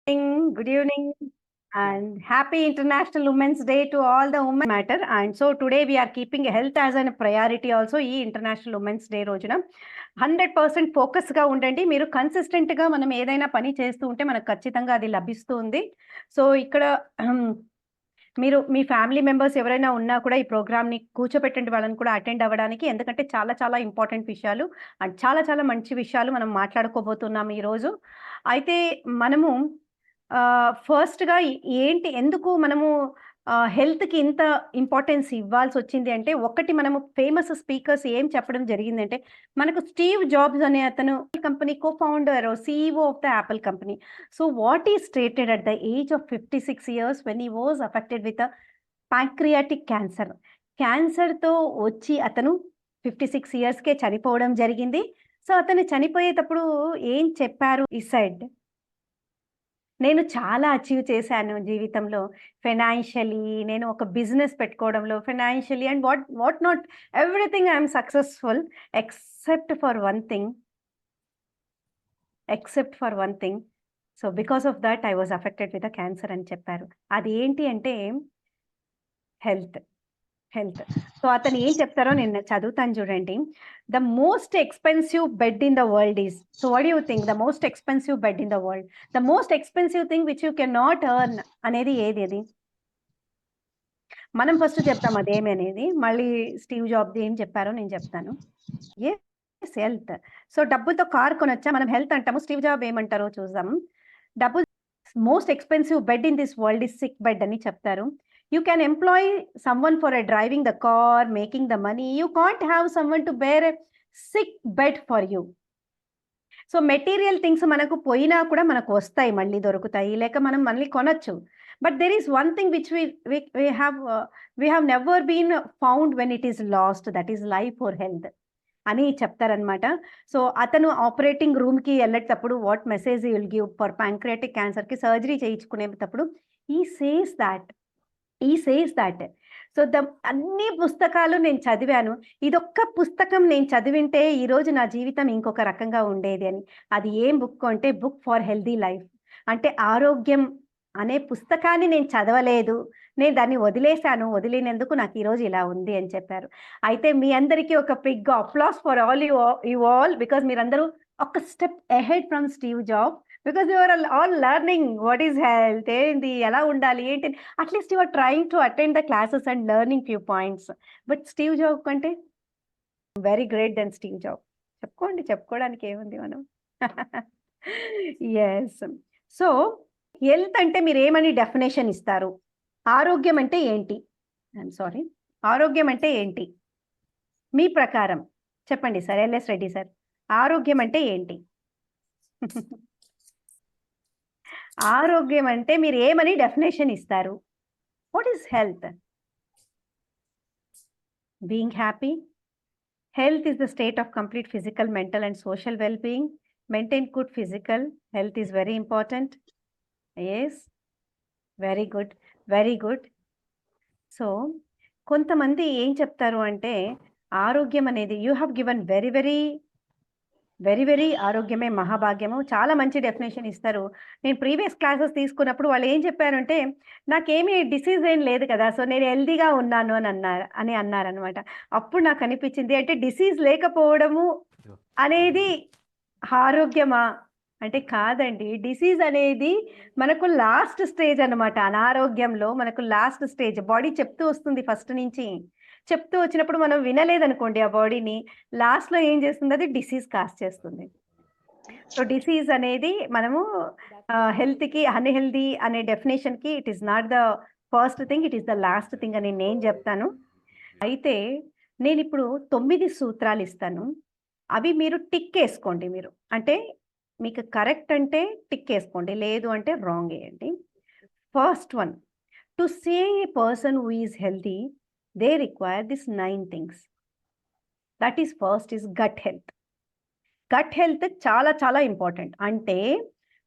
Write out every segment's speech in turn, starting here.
Good evening, and happy International Women's Day to all the women matter. And so today we are keeping health as a priority also. ఈ international women's day రోజున 100% ఫోకస్గా ఉండండి. మీరు కన్సిస్టెంట్గా మనం ఏదైనా పని చేస్తూ ఉంటే మనకు ఖచ్చితంగా అది లభిస్తూ ఉంది. సో ఇక్కడ మీరు మీ ఫ్యామిలీ మెంబర్స్ ఎవరైనా ఉన్నా కూడా ఈ ప్రోగ్రామ్‌ని కూర్చోపెట్టండి వాళ్ళని కూడా అటెండ్ అవ్వడానికి. ఎందుకంటే చాలా చాలా ఇంపార్టెంట్ విషయాలు అండ్ చాలా చాలా మంచి విషయాలు మనం మాట్లాడుకోబోతున్నాం ఈరోజు. అయితే మనము ఫస్ట్‌గా ఏంటి ఎందుకు మనము హెల్త్‌కి ఇంత ఇంపార్టెన్స్ ఇవ్వాల్సొచ్చింది అంటే, ఒకటి మనము ఫేమస్ స్పీకర్స్ ఏం చెప్పడం జరిగిందంటే, మనకు స్టీవ్ జాబ్స్ అనే అతను company co-founder, CEO of the Apple company. So, what he stated at the age of 56 years when he was affected with pancreatic cancer. క్యాన్సర్‌తో వచ్చి అతను 56 ఇయర్స్‌కే చనిపోవడం జరిగింది. సో, అతను చనిపోయేటప్పుడు ఏం చెప్పారు? హి సెడ్, నేను చాలా అచీవ్ చేశాను జీవితంలో. ఫైనాన్షియలీ నేను ఒక బిజినెస్ పెట్టుకోవడంలో financially and what not everything I'm successful except for one thing. Except for one thing. So, because of that I was affected with the cancer అని చెప్పారు. అది ఏంటి అంటే హెల్త్. హెల్త్. సో, అతను ఏం చెప్తారో నేను చదువుతాను చూడండి. The most expensive bed in the world is, so what do you think the most expensive bed in the world? The most expensive thing which you can not earn అనేది ఏది అది? మనం ఫస్ట్ చెప్తాం అదేమి అనేది. మళ్ళీ స్టీవ్ జాబ్స్ ఏం చెప్పారో నేను చెప్తాను. Yes, health. సో, డబ్బులతో కార్ కొనొచ్చా? మనం హెల్త్ అంటాము. స్టీవ్ జాబ్ ఏమంటారో చూద్దాం. డబ్బులు most expensive bed in this world is sick bed అని చెప్తారు. You can employ someone for driving the car, making the money. You can't have someone to bear a sick bed for you. So, material things మనకు పోయినా కూడా మనకు వస్తాయి, మళ్ళీ దొరుకుతాయి. లేక మనం మళ్ళీ కొనొచ్చు. But there is one thing which we have never been found when it is lost, that is life or health అని చెప్తారనమాట. సో, అతను ఆపరేటింగ్ రూమ్‌కి ఎళ్ళేటప్పుడు what message he will give for pancreatic క్యాన్సర్‌కి సర్జరీ చేయించుకునేటప్పుడు హి సేస్ దట్. సో, అన్ని పుస్తకాలు నేను చదివాను. ఇదొక్క పుస్తకం నేను చదివింటే ఈరోజు నా జీవితం ఇంకొక రకంగా ఉండేది అని. అది ఏం బుక్ అంటే బుక్ ఫర్ హెల్తీ లైఫ్. అంటే ఆరోగ్యం అనే పుస్తకాన్ని నేను చదవలేదు. నేను దాన్ని వదిలేసాను. వదిలినందుకు నాకు ఈరోజు ఇలా ఉంది అని చెప్పారు. అయితే మీ అందరికీ ఒక big applause for all you all because మీరందరూ ఒక step ahead from Steve Job. Because you are all learning what is health, ఏంటి, ఎలా ఉండాలి, ఏంటి, at least you are trying to attend the classes and learning few points. But Steve Job కంటే very great then Steve Job. చెప్పుకోవడానికి ఏముంది మనం. Yes. So, health అంటే మీరేమని definition ఇస్తారు? ఆరోగ్యం అంటే ఏంటి? I'm sorry. ఆరోగ్యం అంటే ఏంటి? మీ ప్రకారం చెప్పండి సార్. LS Reddy sir. ఆరోగ్యం అంటే ఏంటి? ఆరోగ్యం అంటే మీరు ఏమని డెఫినేషన్ ఇస్తారు? What is health? Being happy. Health is the state of complete physical, mental and social well-being. Maintain good physical health is very important. Yes. Very good. Very good. So, కొంతమంది ఏం చెప్తారు అంటే ఆరోగ్యం అనేది యూ హావ్ గివెన్ వెరీ ఆరోగ్యమే మహాభాగ్యము. చాలా మంచి definition ఇస్తారు. నేను ప్రీవియస్ క్లాసెస్ తీసుకున్నప్పుడు వాళ్ళు ఏం చెప్పారంటే, నాకేమి డిసీజ్ ఏం లేదు కదా! సో, నేను హెల్తీగా ఉన్నాను అని అన్నారనమాట. అప్పుడు నాకు అనిపించింది, అంటే డిసీజ్ లేకపోవడము అనేది ఆరోగ్యమా? అంటే కాదండి. డిసీజ్ అనేది మనకు లాస్ట్ స్టేజ్ అనమాట. అనారోగ్యంలో మనకు లాస్ట్ స్టేజ్. బాడీ చెప్తూ వస్తుంది ఫస్ట్ నుంచి. చెప్తూ వచ్చినప్పుడు మనం వినలేదనుకోండి ఆ బాడీని, లాస్ట్‌లో ఏం చేస్తుంది, అది డిసీజ్ కాజ్ చేస్తుంది. సో, డిసీజ్ అనేది మనము హెల్త్‌కి అన్‌హెల్తీ అనే డెఫినిషన్‌కి it is not the first thing, it is the last thing అని నేను చెప్తాను. అయితే నేనిప్పుడు 9 సూత్రాలు ఇస్తాను. అవి మీరు టిక్ ఏసుకోండి మీరు. అంటే మీకు కరెక్ట్ అంటే టిక్ ఏసుకోండి. లేదు అంటే రాంగ్ ఎయండి. First one, to say a person who is healthy they require this 9 things. That is first is gut health. Gut health చాలా చాలా ఇంపార్టెంట్. అంటే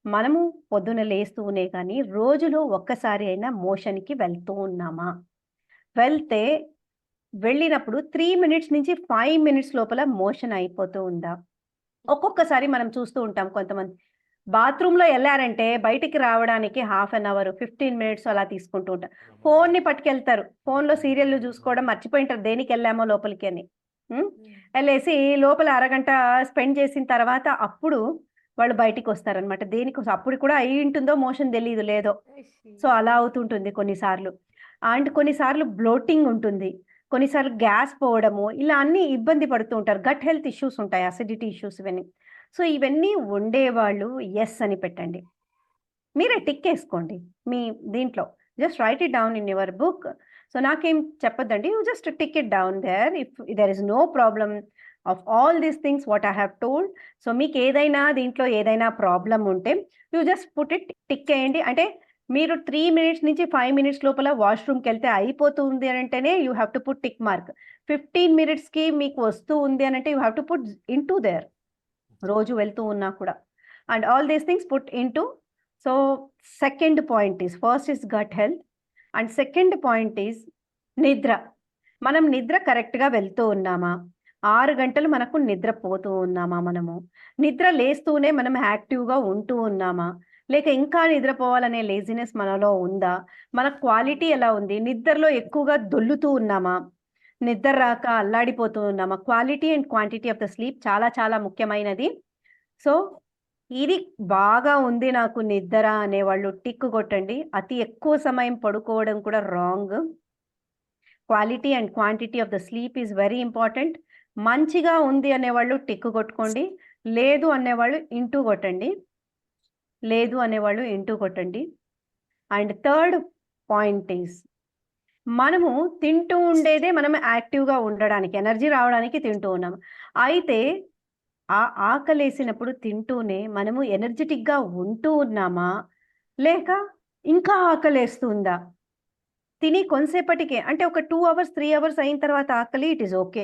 మనము పొద్దున లేస్తూనే కానీ రోజులో ఒక్కసారి అయినా మోషన్‌కి వెళ్తూ ఉన్నామా? వెళ్తే వెళ్ళినప్పుడు 3 మినిట్స్ నుంచి 5 మినిట్స్ లోపల మోషన్ అయిపోతూ ఉందా? ఒక్కొక్కసారి మనం చూస్తూ ఉంటాం కొంతమంది బాత్రూంలో వెళ్ళారంటే బయటికి రావడానికి 1/2 అవర్ 15 మినిట్స్ అలా తీసుకుంటూ ఉంటారు. ఫోన్ని పట్టుకెళ్తారు. ఫోన్లో సీరియల్లు చూసుకోవడం మర్చిపోయింటారు దేనికి వెళ్ళామో లోపలికి అని. వెళ్ళేసి లోపల అరగంట స్పెండ్ చేసిన తర్వాత అప్పుడు వాళ్ళు బయటికి వస్తారనమాట. దేనికోసం అప్పుడు కూడా అయి ఉంటుందో మోషన్ తెలీదు లేదో. సో అలా అవుతుంటుంది కొన్నిసార్లు. అండ్ కొన్నిసార్లు బ్లోటింగ్ ఉంటుంది. కొన్నిసార్లు గ్యాస్ పోవడము ఇలా అన్ని ఇబ్బంది పడుతూ ఉంటారు. గట్ హెల్త్ ఇష్యూస్ ఉంటాయి, అసిడిటీ ఇష్యూస్ ఇవన్నీ. సో ఇవన్నీ ఉండేవాళ్ళు యెస్ అని పెట్టండి. మీరే టిక్ వేసుకోండి మీ దీంట్లో. Just write it down in your book. So నాకేం చెప్పొద్దండి, you just tick it down there. If there is no problem of all these things what I have told. So మీకు ఏదైనా దీంట్లో ఏదైనా ప్రాబ్లం ఉంటే you just put it tick వేయండి. అంటే మీరు 3 మినిట్స్ నుంచి 5 మినిట్స్ లోపల వాష్రూమ్కి వెళ్తే అయిపోతుంది అని అంటేనే you have to put tick mark. 15 మినిట్స్కి మీకు వస్తూ ఉంది అని అంటే you have to put into there. రోజు వెళ్తూ ఉన్నా కూడా. And all these things put into. So second point is, first is gut health and second point is నిద్ర. మనం నిద్ర కరెక్ట్గా వెళ్తూ ఉన్నామా? 6 గంటలు మనకు నిద్ర పోతూ ఉన్నామా మనము? నిద్ర లేస్తూనే మనం యాక్టివ్గా ఉంటూ ఉన్నామా? లేక ఇంకా నిద్రపోవాలనే లేజినెస్ మనలో ఉందా? మన క్వాలిటీ ఎలా ఉంది? నిద్రలో ఎక్కువగా దొల్లుతూ ఉన్నామా? నిద్ర రాక అల్లాడిపోతూ ఉన్నామా? Quality and quantity of the sleep చాలా చాలా ముఖ్యమైనది. సో ఇది బాగా ఉంది నాకు నిద్ర అనేవాళ్ళు టిక్ కొట్టండి. అతి ఎక్కువ సమయం పడుకోవడం కూడా wrong. Quality and quantity of the sleep is very important. మంచిగా ఉంది అనేవాళ్ళు టిక్ కొట్టుకోండి. లేదు అనేవాళ్ళు ఇంటూ కొట్టండి. లేదు అనేవాళ్ళు ఇంటూ కొట్టండి. అండ్ థర్డ్ పాయింట్ ఈజ్, మనము తింటూ ఉండేదే మనం యాక్టివ్గా ఉండడానికి, ఎనర్జీ రావడానికి తింటూ ఉన్నాము. అయితే ఆ ఆకలేసినప్పుడు తింటూనే మనము ఎనర్జెటిక్గా ఉంటూ ఉన్నామా? లేక ఇంకా ఆకలేస్తుందా? తిని కొంతసేపటికే అంటే ఒక 2 అవర్స్ 3 అవర్స్ అయిన తర్వాత ఆకలి it is okay.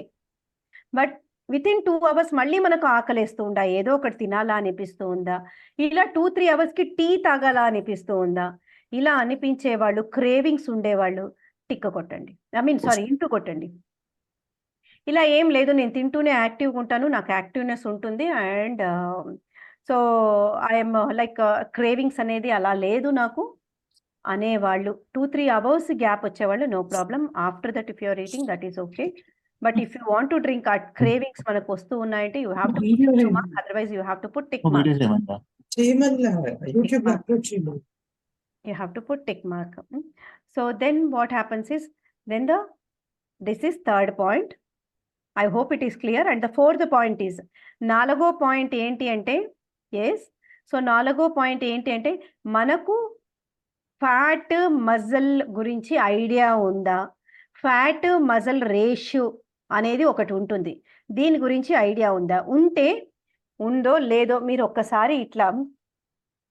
But within 2 hours మళ్ళీ మనకు ఆకలేస్తూ ఉందా? ఏదో ఒకటి తినాలా అనిపిస్తూ ఉందా? ఇలా 2, 3 అవర్స్‌కి టీ తాగాలా అనిపిస్తూ ఉందా? ఇలా అనిపించే వాళ్ళు, క్రేవింగ్స్ ఉండేవాళ్ళు టిక్ కొట్టండి. ఐ మీన్ సారీ ఇంటూ కొట్టండి. ఇలా ఏం లేదు, నేను తింటూనే యాక్టివ్‌గా ఉంటాను. నాకు యాక్టివ్‌నెస్ ఉంటుంది. And so I'm like cravings అనేది అలా లేదు నాకు అనేవాళ్ళు 2, 3 అవర్స్ గ్యాప్ వచ్చేవాళ్ళు no problem. After that if you are eating that is okay. But if you want to drink, ఆ క్రేవింగ్స్ మనకు వస్తూ ఉన్నాయంటే you have to put into mark, otherwise you have to put tick mark. You have to put tick mark. So then what happens is, then this is third point. I hope it is clear. And the fourth point is, నాలుగో point ఏంటి అంటే, yes, so నాలుగో point ఏంటి అంటే మనకు fat muscle గురించి idea ఉందా? Fat muscle ratio అనేది ఒకటి ఉంటుంది. దీని గురించి ఐడియా ఉందా? ఉందో లేదో మీరు ఒక్కసారి ఇట్లా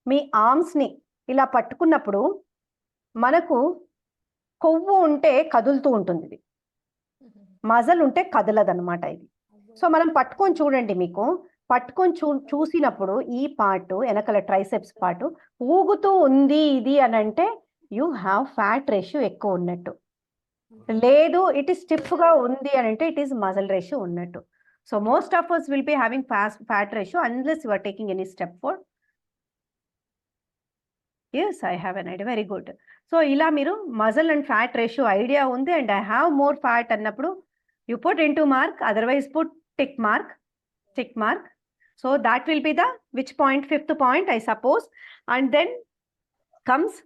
మీ ఆర్మ్స్‌ని ఇలా పట్టుకున్నప్పుడు మనకు కొవ్వు ఉంటే కదులుతూ ఉంటుంది ఇది. మజిల్ ఉంటే కదలదనమాట ఇది. సో మనం పట్టుకొని చూడండి, మీకు పట్టుకొని చూసినప్పుడు ఈ పార్ట్ వెనకల ట్రైసెప్స్ పార్ట్ ఊగుతూ ఉంది ఇది అని అంటే యూ హ్యావ్ ఫ్యాట్ రేషియో ఎక్కువ ఉన్నట్టు. లేదు ఇట్ ఈస్ స్టిఫ్గా ఉంది అని అంటే ఇట్ ఈస్ మజిల్ రేషియో ఉన్నట్టు. So most of us will be having fat ratio unless you are taking any step for. Yes, I have an idea, very good. So ఇలా మీరు muscle and fat ratio idea ఉంది and I have more fat అన్నప్పుడు you put into mark, otherwise put tick mark. So that will be the which point, fifth point I suppose. And then comes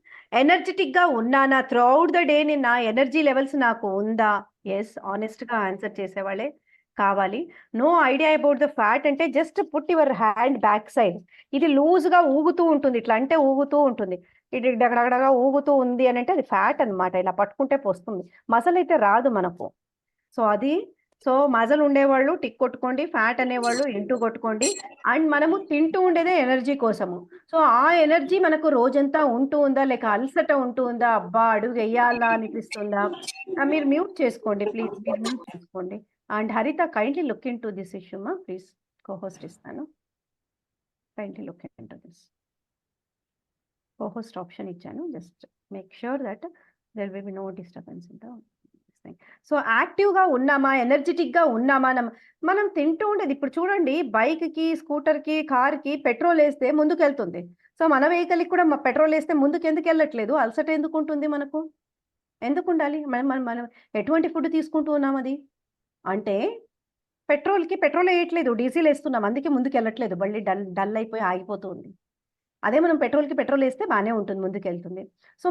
ఎనర్జెటిక్గా ఉన్నానా throughout the day, నా energy levels నాకు ఉందా? Yes, ఆనెస్ట్గా answer చేసేవాళ్ళే కావాలి. No idea about the fat అంటే just put your hand back side. ఇది లూజ్గా ఊగుతూ ఉంటుంది, ఇట్లా అంటే ఊగుతూ ఉంటుంది, ఇది డగడగడగా ఊగుతూ ఉంది అని అంటే అది ఫ్యాట్ అనమాట. ఇలా పట్టుకుంటే పోస్తుంది, మసల్ అయితే రాదు మనకు. సో అది, సో మజల్ ఉండేవాళ్ళు టిక్ కొట్టుకోండి, ఫ్యాట్ అనేవాళ్ళు ఇంటూ కొట్టుకోండి. అండ్ మనము తింటూ ఉండేదే ఎనర్జీ కోసము. సో ఆ ఎనర్జీ మనకు రోజంతా ఉంటూ ఉందా, లేక అలసట ఉంటూ ఉందా, అబ్బా అడుగు వేయాలా అనిపిస్తుందా? మీరు మ్యూట్ చేసుకోండి ప్లీజ్, మీరు మ్యూట్ చేసుకోండి. And Haritha kindly look into this issue మా ప్లీజ్. కోహోస్ట్ ఇస్తాను, kindly look into this. Cohost option ఇచ్చాను, just make sure that there will be no disturbance in the so యాక్టివ్గా ఉన్నామా, ఎనర్జెటిక్గా ఉన్నామా, మనం తింటూ ఉండేది. ఇప్పుడు చూడండి, బైక్కి, స్కూటర్కి, కార్కి పెట్రోల్ వేస్తే ముందుకెళ్తుంది. సో మన వెహికల్కి కూడా పెట్రోల్ వేస్తే ముందుకు ఎందుకు వెళ్ళట్లేదు? అలసట ఎందుకు ఉంటుంది మనకు? ఎందుకు ఉండాలి? మనం మనం మనం ఎటువంటి ఫుడ్ తీసుకుంటూ ఉన్నాం అది? అంటే పెట్రోల్‌కి పెట్రోల్ ఎయట్లేదు. డీజిల్ ఎస్తున్నాం. అందుకే ముందుకెళ్ళట్లేదు. బండి డల్ డల్ అయిపోయి ఆగిపోతూ ఉంది. అదే మనం పెట్రోల్‌కి పెట్రోల్ ఎస్తే బానే ఉంటుంది. ముందుకెళ్తుంది. సో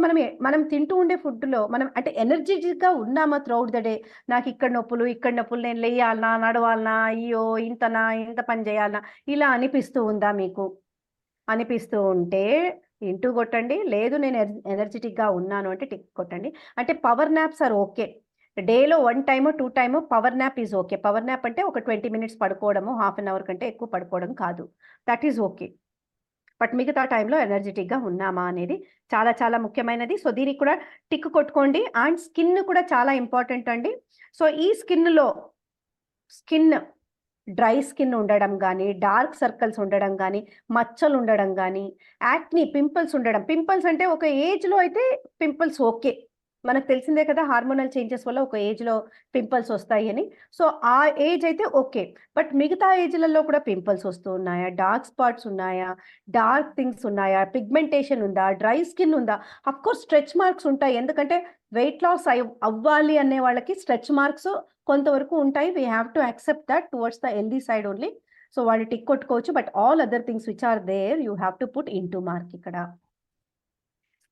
మనం తింటూ ఉండే ఫుడ్‌లో మనం అంటే ఎనర్జిటిక్‌గా ఉన్నామా త్రూఔట్ ద డే? నాకిక్కడ నొప్పులు, ఇక్కడ నొప్పులు, నేను లెయ్యాలనా? నడవాలనా? అయ్యో! ఇంతనా? ఇంత పని జేయాలనా? ఇలా అనిపిస్తూ ఉందా మీకు? అనిపిస్తూ ఉంటే ఇంటూ కొట్టండి. లేదు నేను ఎనర్జిటిక్‌గా ఉన్నాను అంటే టిక్ కొట్టండి. అంటే పవర్ నాప్స్ ఆర్ ఓకే. డేలో 1 టైమో, 2 టైమో power nap is okay. Power nap అంటే ఒక 20 మినిట్స్ పడుకోవడము, హాఫ్ అన్ అవర్ కంటే ఎక్కువ పడుకోవడం కాదు. That is okay. బట్ మిగతా టైంలో ఎనర్జిటిక్‌గా ఉన్నామా అనేది చాలా చాలా ముఖ్యమైనది. సో దీనికి కూడా టిక్ కొట్టుకోండి. అండ్ స్కిన్ కూడా చాలా ఇంపార్టెంట్ అండి. సో ఈ స్కిన్ డ్రై స్కిన్ ఉండడం గానీ, డార్క్ సర్కిల్స్ ఉండడం గానీ, మచ్చలు ఉండడం గానీ, యాక్ని, పింపుల్స్ ఉండడం. పింపుల్స్ అంటే ఒక ఏజ్‌లో అయితే పింపుల్స్ ఓకే. మనకు తెలిసిందే కదా! హార్మోనల్ చేంజెస్ వల్ల ఒక ఏజ్‌లో పింపుల్స్ వస్తాయని. సో, ఆ ఏజ్ అయితే ఓకే. బట్ మిగతా ఏజ్‌లలో కూడా పింపుల్స్ వస్తూ ఉన్నాయా? డార్క్ స్పాట్స్ ఉన్నాయా? డార్క్ థింగ్స్ ఉన్నాయా? పిగ్మెంటేషన్ ఉందా? డ్రై స్కిన్ ఉందా? అఫ్‌కోర్స్ స్ట్రెచ్ మార్క్స్ ఉంటాయి. ఎందుకంటే వెయిట్ లాస్ అవ్వాలి అనే వాళ్ళకి స్ట్రెచ్ మార్క్స్ కొంతవరకు ఉంటాయి. We have to accept that towards the healthy side only. So, వాళ్ళు టిక్ కొట్టుకోవచ్చు. But all other things which are there you have to put into mark ఇక్కడ.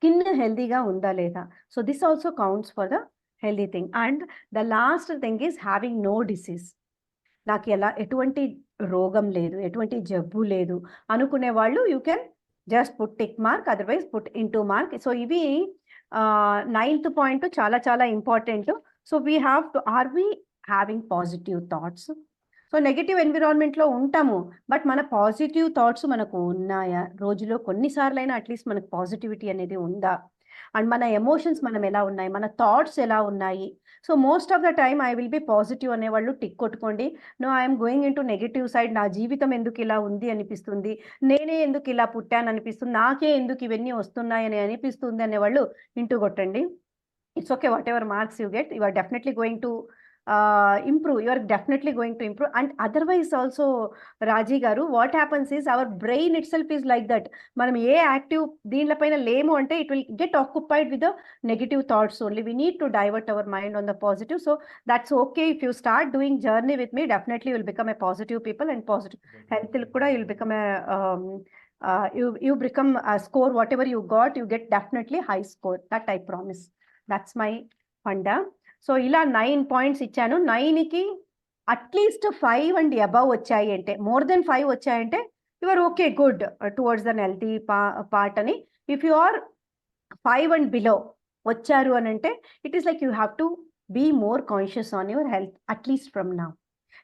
స్కిన్ హెల్తీగా ఉందా లేదా? So, this also counts for the healthy thing. And the last thing is having no disease. నాకు ఎటువంటి రోగం లేదు, ఎటువంటి జబ్బు లేదు అనుకునే వాళ్ళు you can just put tick mark, otherwise put into mark. So, ఇవి నైన్త్ పాయింట్ చాలా చాలా important. So, are we having positive thoughts? So, negative ఎన్విరాన్మెంట్‌లో ఉంటాము. బట్ మన పాజిటివ్ థాట్స్ మనకు ఉన్నాయా? రోజులో కొన్ని సార్లైనా అట్‌లీస్ట్ మనకు పాజిటివిటీ అనేది ఉందా? అండ్ మన ఎమోషన్స్ మనం ఎలా ఉన్నాయి? మన థాట్స్ ఎలా ఉన్నాయి? So, most of the time I will be positive అనేవాళ్ళు టిక్ కొట్టుకోండి. No, I'm going into negative side. నా జీవితం ఎందుకు ఇలా ఉంది అనిపిస్తుంది. నేనే ఎందుకు ఇలా పుట్టాను అనిపిస్తుంది. నాకే ఎందుకు ఇవన్నీ వస్తున్నాయని అనిపిస్తుంది అనేవాళ్ళు ఇంటూ కొట్టండి. It's okay. Whatever marks you get, you are definitely going to improve. You are definitely going to improve. And otherwise also Raji గారు, what happens is our brain itself is like that. మనం ఏ active దీనిల పైన లేము అంటే it will get occupied with the negative thoughts only. We need to divert our mind on the positive. So, that's okay. If you start doing journey with me, definitely you will become a positive people and positive health కూడా you will become a you become a score whatever you got, you get definitely high score. That I promise. That's my funda. So, ఇలా 9 points ఇచ్చాను. 9కి at least 5 and above వచ్చాయి అంటే, more than 5 వచ్చాయంటే you are okay, good towards unhealthy part అని. If you are 5 and below వచ్చారు అనంటే it is like you have to be more conscious on your health at least from now.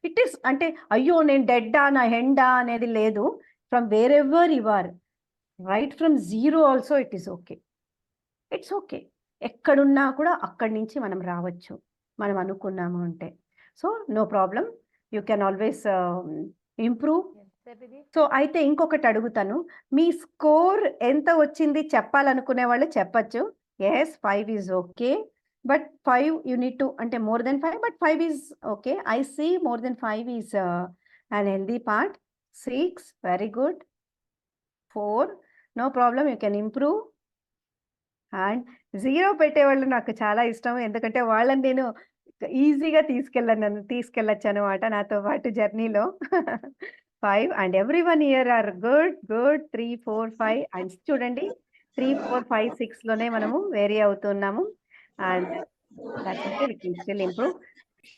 It is అంటే అయ్యో! నేను డెడ్డా, నా హెండా అనేది లేదు. From wherever you are, right from zero also it is okay. It's okay. ఎక్కడున్నా కూడా అక్కడి నుంచి మనం రావచ్చు, మనం అనుకున్నాము అంటే. So, no problem. You can always improve. So, అయితే ఇంకొకటి అడుగుతాను. మీ స్కోర్ ఎంత వచ్చింది చెప్పాలనుకునే వాళ్ళు చెప్పచ్చు. Yes, 5 is okay. But 5 you need to అంటే more than 5, but 5 is okay. I see more than 5 is unhealthy part. 6 very good. 4 no problem, you can improve. And 0 పెట్టేవాళ్ళు నాకు చాలా ఇష్టం. ఎందుకంటే వాళ్ళని నేను ఈజీగా తీసుకెళ్ళొచ్చనమాట నాతో పాటు జర్నీలో. 5 and everyone here are good. 3, 4, 5 and చూడండి 3, 4, 5, 6లోనే మనము వేరీ అవుతున్నాము. And that's okay. We can still improve.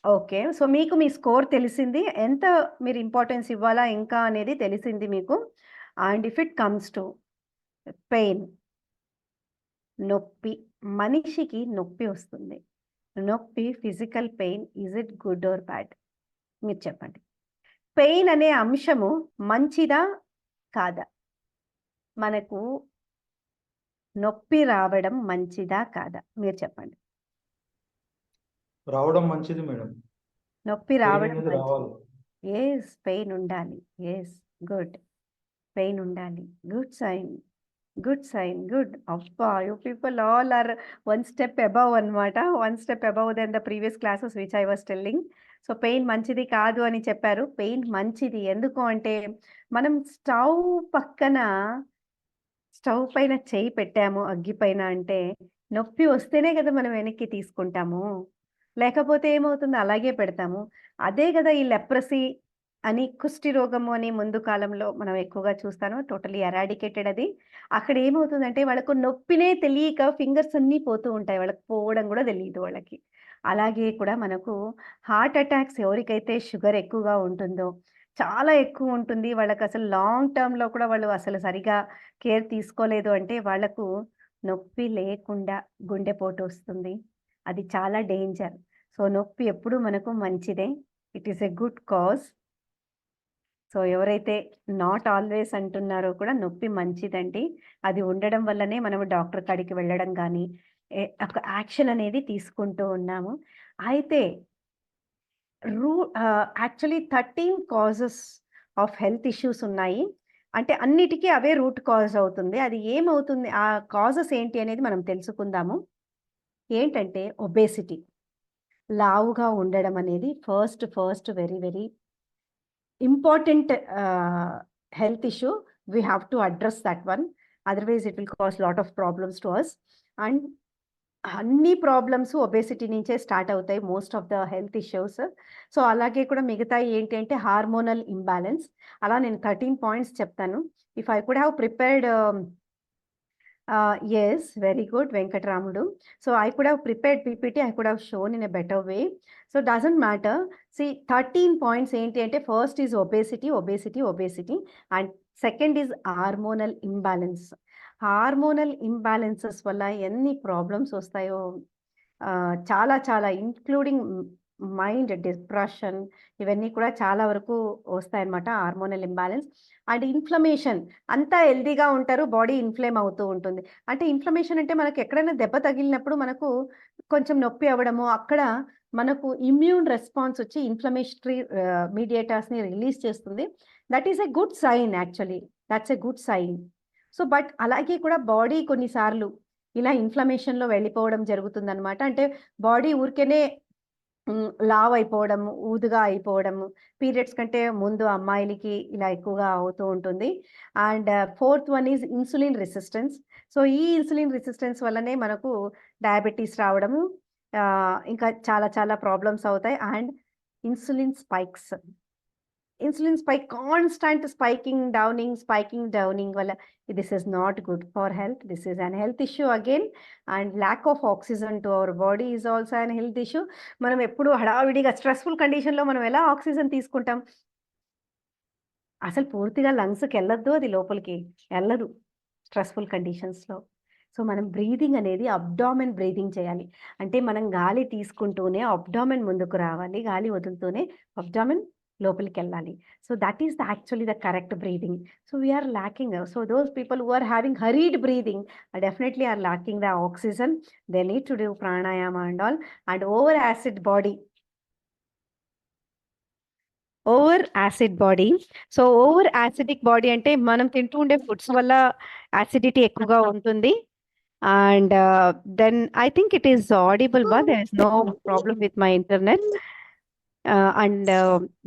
Okay. So, మీకు మీ స్కోర్ తెలిసింది. ఎంత మీరు ఇంపార్టెన్స్ ఇవ్వాలా ఇంకా అనేది తెలిసింది మీకు. And if it comes to pain, నొప్పి, మనిషికి నొప్పి వస్తుంది. నొప్పి, physical pain, is it good or bad? మీరు చెప్పండి. పెయిన్ అనే అంశము మంచిదా? కాదా? మనకు నొప్పి రావడం మంచిదా? కాదా? మీరు చెప్పండి. రావడం మంచిది మేడం. నొప్పి పెయిన్ రావడం అనేది మంచిది. రావాలి. యెస్, పెయిన్ ఉండాలి. Yes, good. పెయిన్ ఉండాలి. Good sign. Good sign. Good. అబ్బా! You people all are one step above అన్నమాట. One step above than the previous classes which I was telling. So, pain మంచిది కాదు అని చెప్పారు. పెయిన్ మంచిది. ఎందుకు అంటే, మనం పక్కన స్టవ్ పైన చెయ్యి పెట్టాము అగ్గి పైన అంటే, నొప్పి వస్తేనే కదా మనం వెనక్కి తీసుకుంటాము. లేకపోతే ఏమవుతుంది అలాగే పెడతాము. అదే గదా ఈ లెప్రసీ అని, కుష్టి రోగము అని ముందు కాలంలో మనం ఎక్కువగా చూస్తాను. టోటల్లీ ఎరాడికేటెడ్ అది. అక్కడ ఏమవుతుందంటే వాళ్ళకు నొప్పినే తెలియక ఫింగర్స్ అన్నీ పోతూ ఉంటాయి. వాళ్ళకి పోవడం గూడా తెలీదు వాళ్ళకి. అలాగే కూడా మనకు హార్ట్ అటాక్స్ ఎవరికైతే షుగర్ ఎక్కువగా ఉంటుందో, చాలా ఎక్కువ ఉంటుంది. వాళ్ళకసలు లాంగ్ టర్మ్‌లో కూడా వాళ్ళు అసలు సరిగా కేర్ తీసుకోలేదు అంటే వాళ్ళకు నొప్పి లేకుండా గుండెపోటొస్తుంది. అది చాలా డేంజర్. సో, నొప్పి ఎప్పుడు మనకు మంచిదే. It is a good cause. So, ఎవరైతే నాట్ ఆల్వేస్ అంటున్నారో కూడా నొప్పి మంచిదండి. అది ఉండడం వల్లనే మనము డాక్టర్ కాడికి వెళ్ళడం గానీ, ఒక యాక్షన్ అనేది తీసుకుంటూ ఉన్నాము. అయితే actually 13 causes of health issues ఉన్నాయి. అంటే అన్నిటికి అవే రూట్ కాజ్ అవుతుంది. అది ఏమవుతుంది? ఆ కాజెస్ ఏంటి అనేది మనం తెలుసుకుందాము. ఏంటంటే ఒబేసిటీ. లావుగా ఉండడం అనేది first very very important health issue. We have to address that one. Otherwise it will cause lot of problems to us. And అన్ని ప్రాబ్లమ్స్ ఒబేసిటీ నుంచే స్టార్ట్ అవుతాయి. Most of the health issues. So, అలాగే కూడా మిగతాయి ఏంటి అంటే hormonal imbalance. అలా నేను 13 పాయింట్స్ చెప్తాను. If I could have prepared yes. Very good Venkataramudu. So, I could have prepared PPT. I could have shown in a better way. So, doesn't matter. See 13 points ఏంటి అంటే first is obesity. And second is hormonal imbalance. Hormonal imbalances వల్ల ఎన్ని problems వస్తాయో చాలా including mind depression ఇవన్నీ కూడా చాలా వరకు వస్తాయన్నమాట హార్మోనల్ ఇంబాలెన్స్. And inflammation. అంతా హెల్తీగా ఉంటారు. బాడీ ఇన్‌ఫ్లేమ్ అవుతూ ఉంటుంది. అంటే ఇన్‌ఫ్లమేషన్ అంటే మనకు ఎక్కడైనా దెబ్బ తగిలినప్పుడు మనకు కొంచెం నొప్పి అవ్వడము, అక్కడ మనకు ఇమ్యూన్ రెస్పాన్స్ వచ్చి ఇన్‌ఫ్లమేటరీ మీడియేటర్స్‌ని రిలీజ్ చేస్తుంది. That is a good sign actually. That's a good sign. So, but అలాగే కూడా బాడీ కొన్నిసార్లు ఇలా ఇన్‌ఫ్లమేషన్‌లో వెళ్ళిపోవడం జరుగుతుందనమాట. అంటే బాడీ ఊరికేనే లావయిపోవడము, ఊదుగా అయిపోవడము, పీరియడ్స్ కంటే ముందు అమ్మాయిలకి ఇలా ఎక్కువగా అవుతూ ఉంటుంది. And fourth one is insulin resistance. So, ఈ ఇన్సులిన్ రెసిస్టెన్స్ వల్లనే మనకు డయాబెటిస్ రావడము, ఇంకా చాలా ప్రాబ్లమ్స్ అవుతాయి. And insulin spikes. Insulin spike constant spiking downing వల్ల this is not good for health. This is an health issue again. And lack of oxygen to our body is also an health issue. మనం ఎప్పుడు హడావిడిగా stressful కండిషన్‌లో మనం ఎలా oxygen తీసుకుంటాం? అసలు పూర్తిగా లంగ్స్‌కెళ్ళొద్దు అది లోపలికి. ఎళ్ళదు స్ట్రెస్‌ఫుల్ కండిషన్స్‌లో. సో, మనం బ్రీతింగ్ అనేది అబ్డామెన్ బ్రీతింగ్ చేయాలి. అంటే మనం గాలి తీసుకుంటూనే అబ్డామెన్ ముందుకు రావాలి. గాలి వదులుతూనే అబ్డామెన్ లోపలికెళ్ళాలి. So, that is actually the correct breathing. So, we are lacking. So, those people who are having hurried breathing definitely are lacking the oxygen. They need to do pranayama and all. And over acid body. Over acid body. So, over acidic body అంటే మనం తింటూ ఉండే foods వల్ల acidity ఎక్కువగా ఉంటుంది. And then I think it is audible there is no problem with my internet. And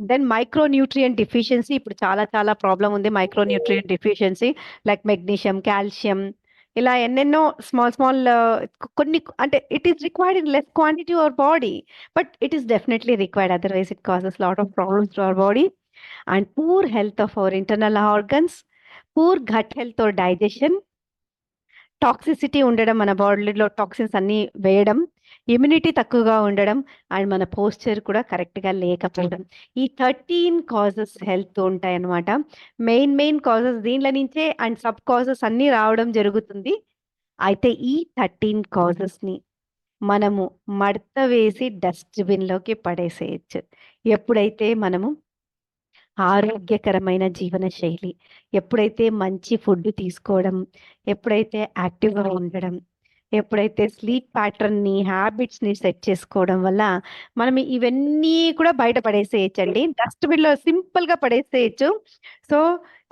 then micronutrient deficiency ఇప్పుడు చాలా problem ఉంది. Micronutrient deficiency like magnesium, calcium ఇలా ఎన్నెన్నో స్మాల్ కొన్ని అంటే it is required in less quantity our body. But it is definitely required. Otherwise it causes lot of problems to our body. And poor health of our internal organs, poor gut health or digestion, toxicity ఉండడం, మన బాడీలో toxins అన్నీ వేయడం, immunity తక్కువగా ఉండడం, and మన posture కూడా కరెక్ట్‌గా లేకపోవడం. ఈ 13 కాజెస్ హెల్త్ ఉంటాయన్నమాట. మెయిన్ కాజెస్ దీనిలో నుంచే అండ్ సబ్ కాజెస్ అన్నీ రావడం జరుగుతుంది. అయితే ఈ 13 కాజెస్‌ని మనము మడత వేసి డస్ట్‌బిన్‌లోకి పడేసేయొచ్చు. ఎప్పుడైతే మనము ఆరోగ్యకరమైన జీవన శైలి, ఎప్పుడైతే మంచి ఫుడ్ తీసుకోవడం, ఎప్పుడైతే యాక్టివ్‌గా ఉండడం, ఎప్పుడైతే స్లీప్ ప్యాటర్న్ని హ్యాబిట్స్ని సెట్ చేసుకోవడం వల్ల మనం ఇవన్నీ కూడా బయట పడేసేయచ్చండి, డస్ట్బిన్లో సింపుల్గా పడేసేయచ్చు. సో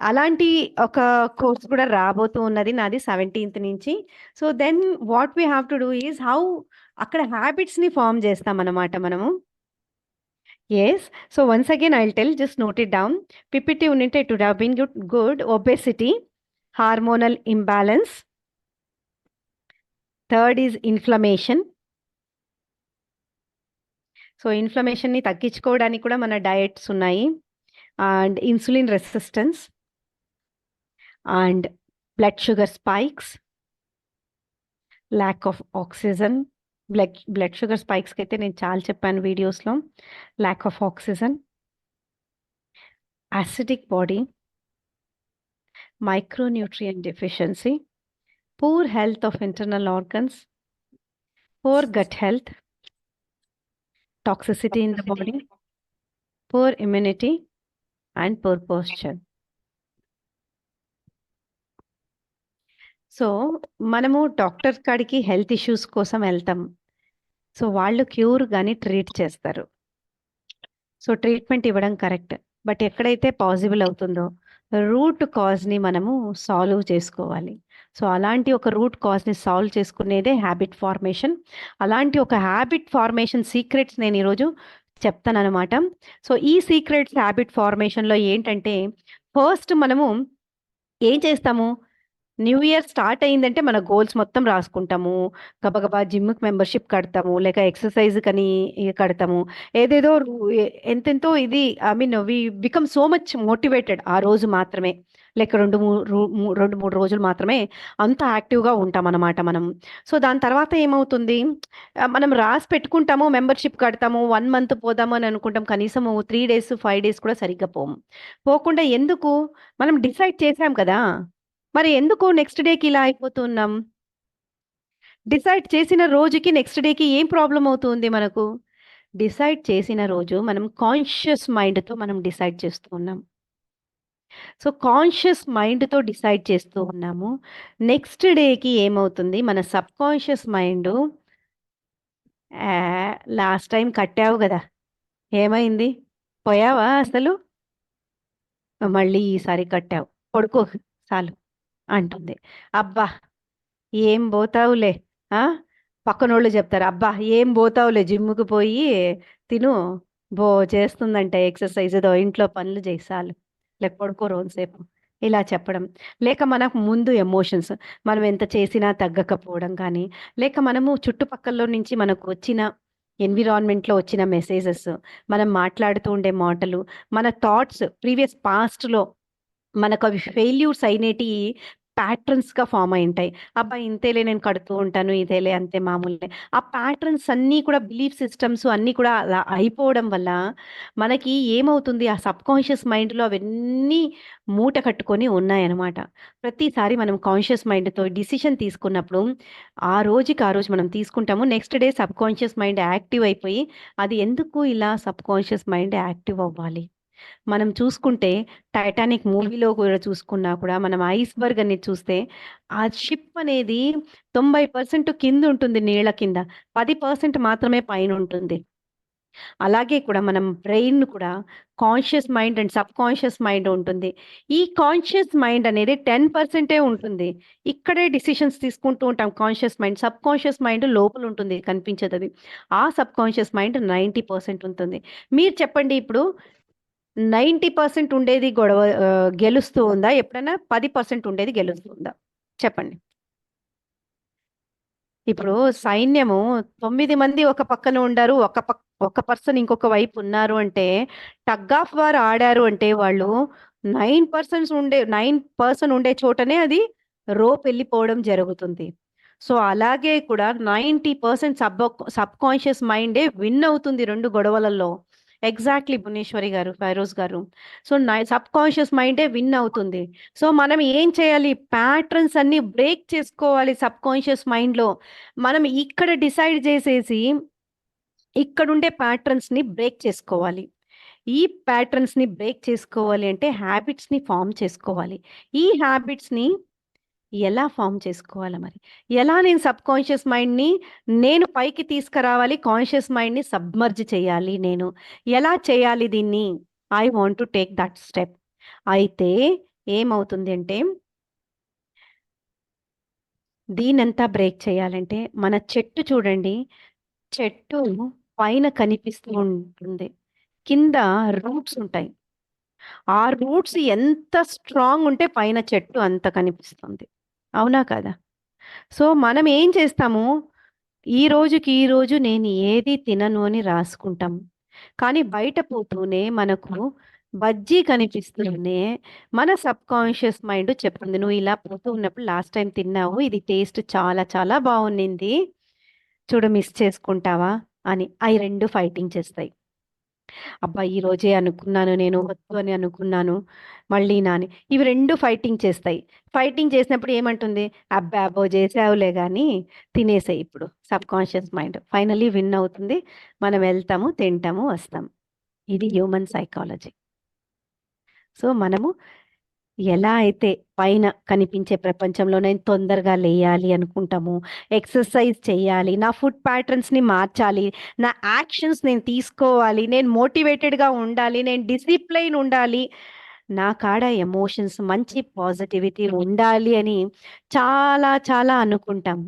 అలాంటి ఒక కోర్స్ కూడా రాబోతూ ఉన్నది నాది 17th నుంచి. So then what we have to do is how అక్కడ హ్యాబిట్స్ని ఫామ్ చేస్తామన్నమాట మనము. Yes. So once again, I'll tell, just note it down. PPT unit, it would have been good. Obesity, hormonal imbalance. Third is inflammation. So ఇన్ఫ్లమేషన్ని తగ్గించుకోవడానికి కూడా మన diets ఉన్నాయి. And insulin resistance and blood sugar spikes, lack of oxygen. Blood sugar స్పైక్స్కి అయితే నేను చాలా చెప్పాను వీడియోస్లో. Lack of oxygen, acidic body, micronutrient deficiency, poor health of internal organs, poor gut health, toxicity in the body, poor immunity, and poor posture. So మనము doctor కాడికి health issues కోసం వెళ్తాం. సో వాళ్ళు క్యూర్ కానీ ట్రీట్ చేస్తారు. So treatment ఇవ్వడం correct, but ఎక్కడైతే possible అవుతుందో రూట్ కాజ్ని మనము సాల్వ్ చేసుకోవాలి. సో అలాంటి ఒక రూట్ కాజ్ని సాల్వ్ చేసుకునేదే హ్యాబిట్ ఫార్మేషన్. అలాంటి ఒక హ్యాబిట్ ఫార్మేషన్ సీక్రెట్స్ నేను ఈరోజు చెప్తానన్నమాట. సో ఈ సీక్రెట్స్ హ్యాబిట్ ఫార్మేషన్లో ఏంటంటే, ఫస్ట్ మనము ఏం చేస్తాము, న్యూ ఇయర్ స్టార్ట్ అయిందంటే మన గోల్స్ మొత్తం రాసుకుంటాము. గబగబా జిమ్కి మెంబర్షిప్ కడతాము, లేక ఎక్సర్సైజ్ కని కడతాము, ఏదేదో ఎంతెంతో ఇది. I mean we become so much motivated ఆ రోజు మాత్రమే, లేక 2-3 రోజులు మాత్రమే అంత యాక్టివ్గా ఉంటాం అన్నమాట మనం. సో దాని తర్వాత ఏమవుతుంది, మనం రాసి పెట్టుకుంటాము, మెంబర్షిప్ కడతాము, 1 month పోదాము అని అనుకుంటాం, కనీసం 3 days 5 days కూడా సరిగ్గా పోకుండా ఎందుకు, మనం డిసైడ్ చేసాం కదా, మరి ఎందుకు నెక్స్ట్ డేకి ఇలా అయిపోతున్నాం? డిసైడ్ చేసిన రోజుకి నెక్స్ట్ డేకి ఏం ప్రాబ్లం అవుతుంది మనకు? డిసైడ్ చేసిన రోజు మనం కాన్షియస్ మైండ్తో మనం డిసైడ్ చేస్తూ ఉన్నాం. సో కాన్షియస్ మైండ్తో డిసైడ్ చేస్తూ ఉన్నాము. నెక్స్ట్ డేకి ఏమవుతుంది, మన subconscious mind last time కట్టావు కదా, ఏమైంది, పోయావా అసలు, మళ్ళీ ఈసారి కట్టావు, పడుకో చాలు అంటుంది. అబ్బా ఏం పోతావులే, పక్కనోళ్ళు చెప్తారు, అబ్బా ఏం పోతావులే, జిమ్కి పోయి తిను, చేస్తుందంట ఎక్సర్సైజ్, ఏదో ఇంట్లో పనులు చేసాలు, లేక పడుకో రోజుసేపు, ఇలా చెప్పడం. లేక మనకు ముందు ఎమోషన్స్, మనం ఎంత చేసినా తగ్గకపోవడం కానీ, లేక మనము చుట్టుపక్కల నుంచి మనకు వచ్చిన ఎన్విరాన్మెంట్లో వచ్చిన మెసేజెస్, మనం మాట్లాడుతూ ఉండే మాటలు, మన థాట్స్ ప్రీవియస్ పాస్ట్లో మనకు అవి ఫెయిల్యూర్స్ అయినేటి ప్యాటర్న్స్గా ఫామ్ అయి ఉంటాయి. అబ్బా ఇంతేలే, నేను కడుతూ ఉంటాను, ఇదేలే అంతే మామూలే. ఆ ప్యాటర్న్స్ అన్నీ కూడా, బిలీఫ్ సిస్టమ్స్ అన్నీ కూడా అలా అయిపోవడం వల్ల మనకి ఏమవుతుంది, ఆ సబ్ కాన్షియస్ మైండ్లో అవన్నీ మూట కట్టుకొని ఉన్నాయన్నమాట. ప్రతిసారి మనం కాన్షియస్ మైండ్తో డిసిషన్ తీసుకున్నప్పుడు ఆ రోజుకి ఆ రోజు మనం తీసుకుంటాము, next day sub conscious mind active అయిపోయి, అది ఎందుకు ఇలా సబ్ కాన్షియస్ మైండ్ యాక్టివ్ అవ్వాలి. మనం చూసుకుంటే టైటానిక్ మూవీలో కూడా చూసుకున్నా కూడా, మనం ఐస్బర్గ్ అనేది చూస్తే ఆ షిప్ అనేది 90% కింద ఉంటుంది, నీళ్ళ కింద 10% మాత్రమే పైన ఉంటుంది. అలాగే కూడా మనం బ్రెయిన్ కూడా conscious mind and sub conscious mind ఉంటుంది. ఈ కాన్షియస్ మైండ్ అనేది 10% ఉంటుంది, ఇక్కడే డిసిషన్స్ తీసుకుంటూ ఉంటాం conscious mind. Sub conscious mind లోపల ఉంటుంది, కనిపించదు అది. ఆ సబ్ కాన్షియస్ మైండ్ 90% ఉంటుంది. మీరు చెప్పండి, ఇప్పుడు 90% ఉండేది గొడవ గెలుస్తూ ఉందా ఎప్పుడైనా? 10% ఉండేది గెలుస్తుందా? చెప్పండి. ఇప్పుడు సైన్యము 9 మంది ఒక పక్కన ఉండారు, ఒక పర్సన్ ఇంకొక వైపు ఉన్నారు అంటే, టగ్ ఆఫ్ వార్ ఆడారు అంటే, వాళ్ళు 9% ఉండే చోటనే అది రోప్ వెళ్ళిపోవడం జరుగుతుంది. సో అలాగే కూడా 90% సబ్ కాన్షియస్ మైండే విన్ అవుతుంది 2 గొడవలలో. ఎగ్జాక్ట్లీ భువనేశ్వరి గారు, ఫైరోజ్ గారు. సో సబ్ కాన్షియస్ మైండే విన్ అవుతుంది. సో మనం ఏం చేయాలి, ప్యాటర్న్స్ అన్ని బ్రేక్ చేసుకోవాలి సబ్ కాన్షియస్ మైండ్లో. మనం ఇక్కడ డిసైడ్ చేసేసి ఇక్కడుండే ప్యాటర్న్స్ని బ్రేక్ చేసుకోవాలి. ఈ ప్యాటర్న్స్ని బ్రేక్ చేసుకోవాలి అంటే హ్యాబిట్స్ని ఫామ్ చేసుకోవాలి. ఈ హ్యాబిట్స్ని ఎలా ఫామ్ చేసుకోవాలా మరి? ఎలా నేను సబ్‌కాన్షియస్ మైండ్‌ని నేను పైకి తీసుకురావాలి, కాన్షియస్ మైండ్‌ని సబ్మర్జ్ చేయాలి నేను. ఎలా చేయాలి దీన్ని? I want to take that step. అయితే ఏమవుతుంది అంటే, దీనంతా బ్రేక్ చేయాలంటే మన చెట్టు చూడండి. చెట్టు పైన కనిపిస్తూ ఉంటుంది. కింద రూట్స్ ఉంటాయి. ఆ రూట్స్ ఎంత స్ట్రాంగ్ ఉంటే పైన చెట్టు అంత కనిపిస్తుంది. అవునా కాదా? సో, మనం ఏం చేస్తాము, ఈ రోజుకి ఈ రోజు నేను ఏది తినను అని రాసుకుంటాం. కానీ బయట పోతూనే మనకు బజ్జీ కనిపిస్తూనే మన సబ్‌కాన్షియస్ మైండ్ చెప్తుంది. "నువ్వు ఇలా పోతూ ఉన్నప్పుడు లాస్ట్ టైమ్ తిన్నావు. ఇది టేస్ట్ చాలా చాలా బావుండింది. చూడు మిస్ చేసుకుంటావా?" అని. అయి 2 ఫైటింగ్ చేస్తాయి. అబ్బా! ఈరోజే అనుకున్నాను నేను వద్దు అని అనుకున్నాను. మళ్ళీనా అని. ఇవి 2 ఫైటింగ్ చేస్తాయి. ఫైటింగ్ చేసినప్పుడు ఏమంటుంది? అబ్బా! అబ్బో! చేసావులే గానీ తినేసేయి ఇప్పుడు సబ్‌కాన్షియస్ మైండ్. ఫైనల్లీ విన్ అవుతుంది. మనం వెళ్తాము, తింటాము, వస్తాం. ఇది హ్యూమన్ సైకాలజీ. సో, మనము ఎలా అయితే పైన కనిపించే ప్రపంచంలో నేను తొందరగా లేయాలి అనుకుంటాము, ఎక్సర్సైజ్ చేయాలి, నా ఫుడ్ ప్యాటర్న్స్‌ని మార్చాలి, నా యాక్షన్స్ నేను తీసుకోవాలి, నేను మోటివేటెడ్‌గా ఉండాలి, నేను డిసిప్లైన్ ఉండాలి, నా కాడ ఎమోషన్స్ మంచి పాజిటివిటీ ఉండాలి అని చాలా చాలా అనుకుంటాం.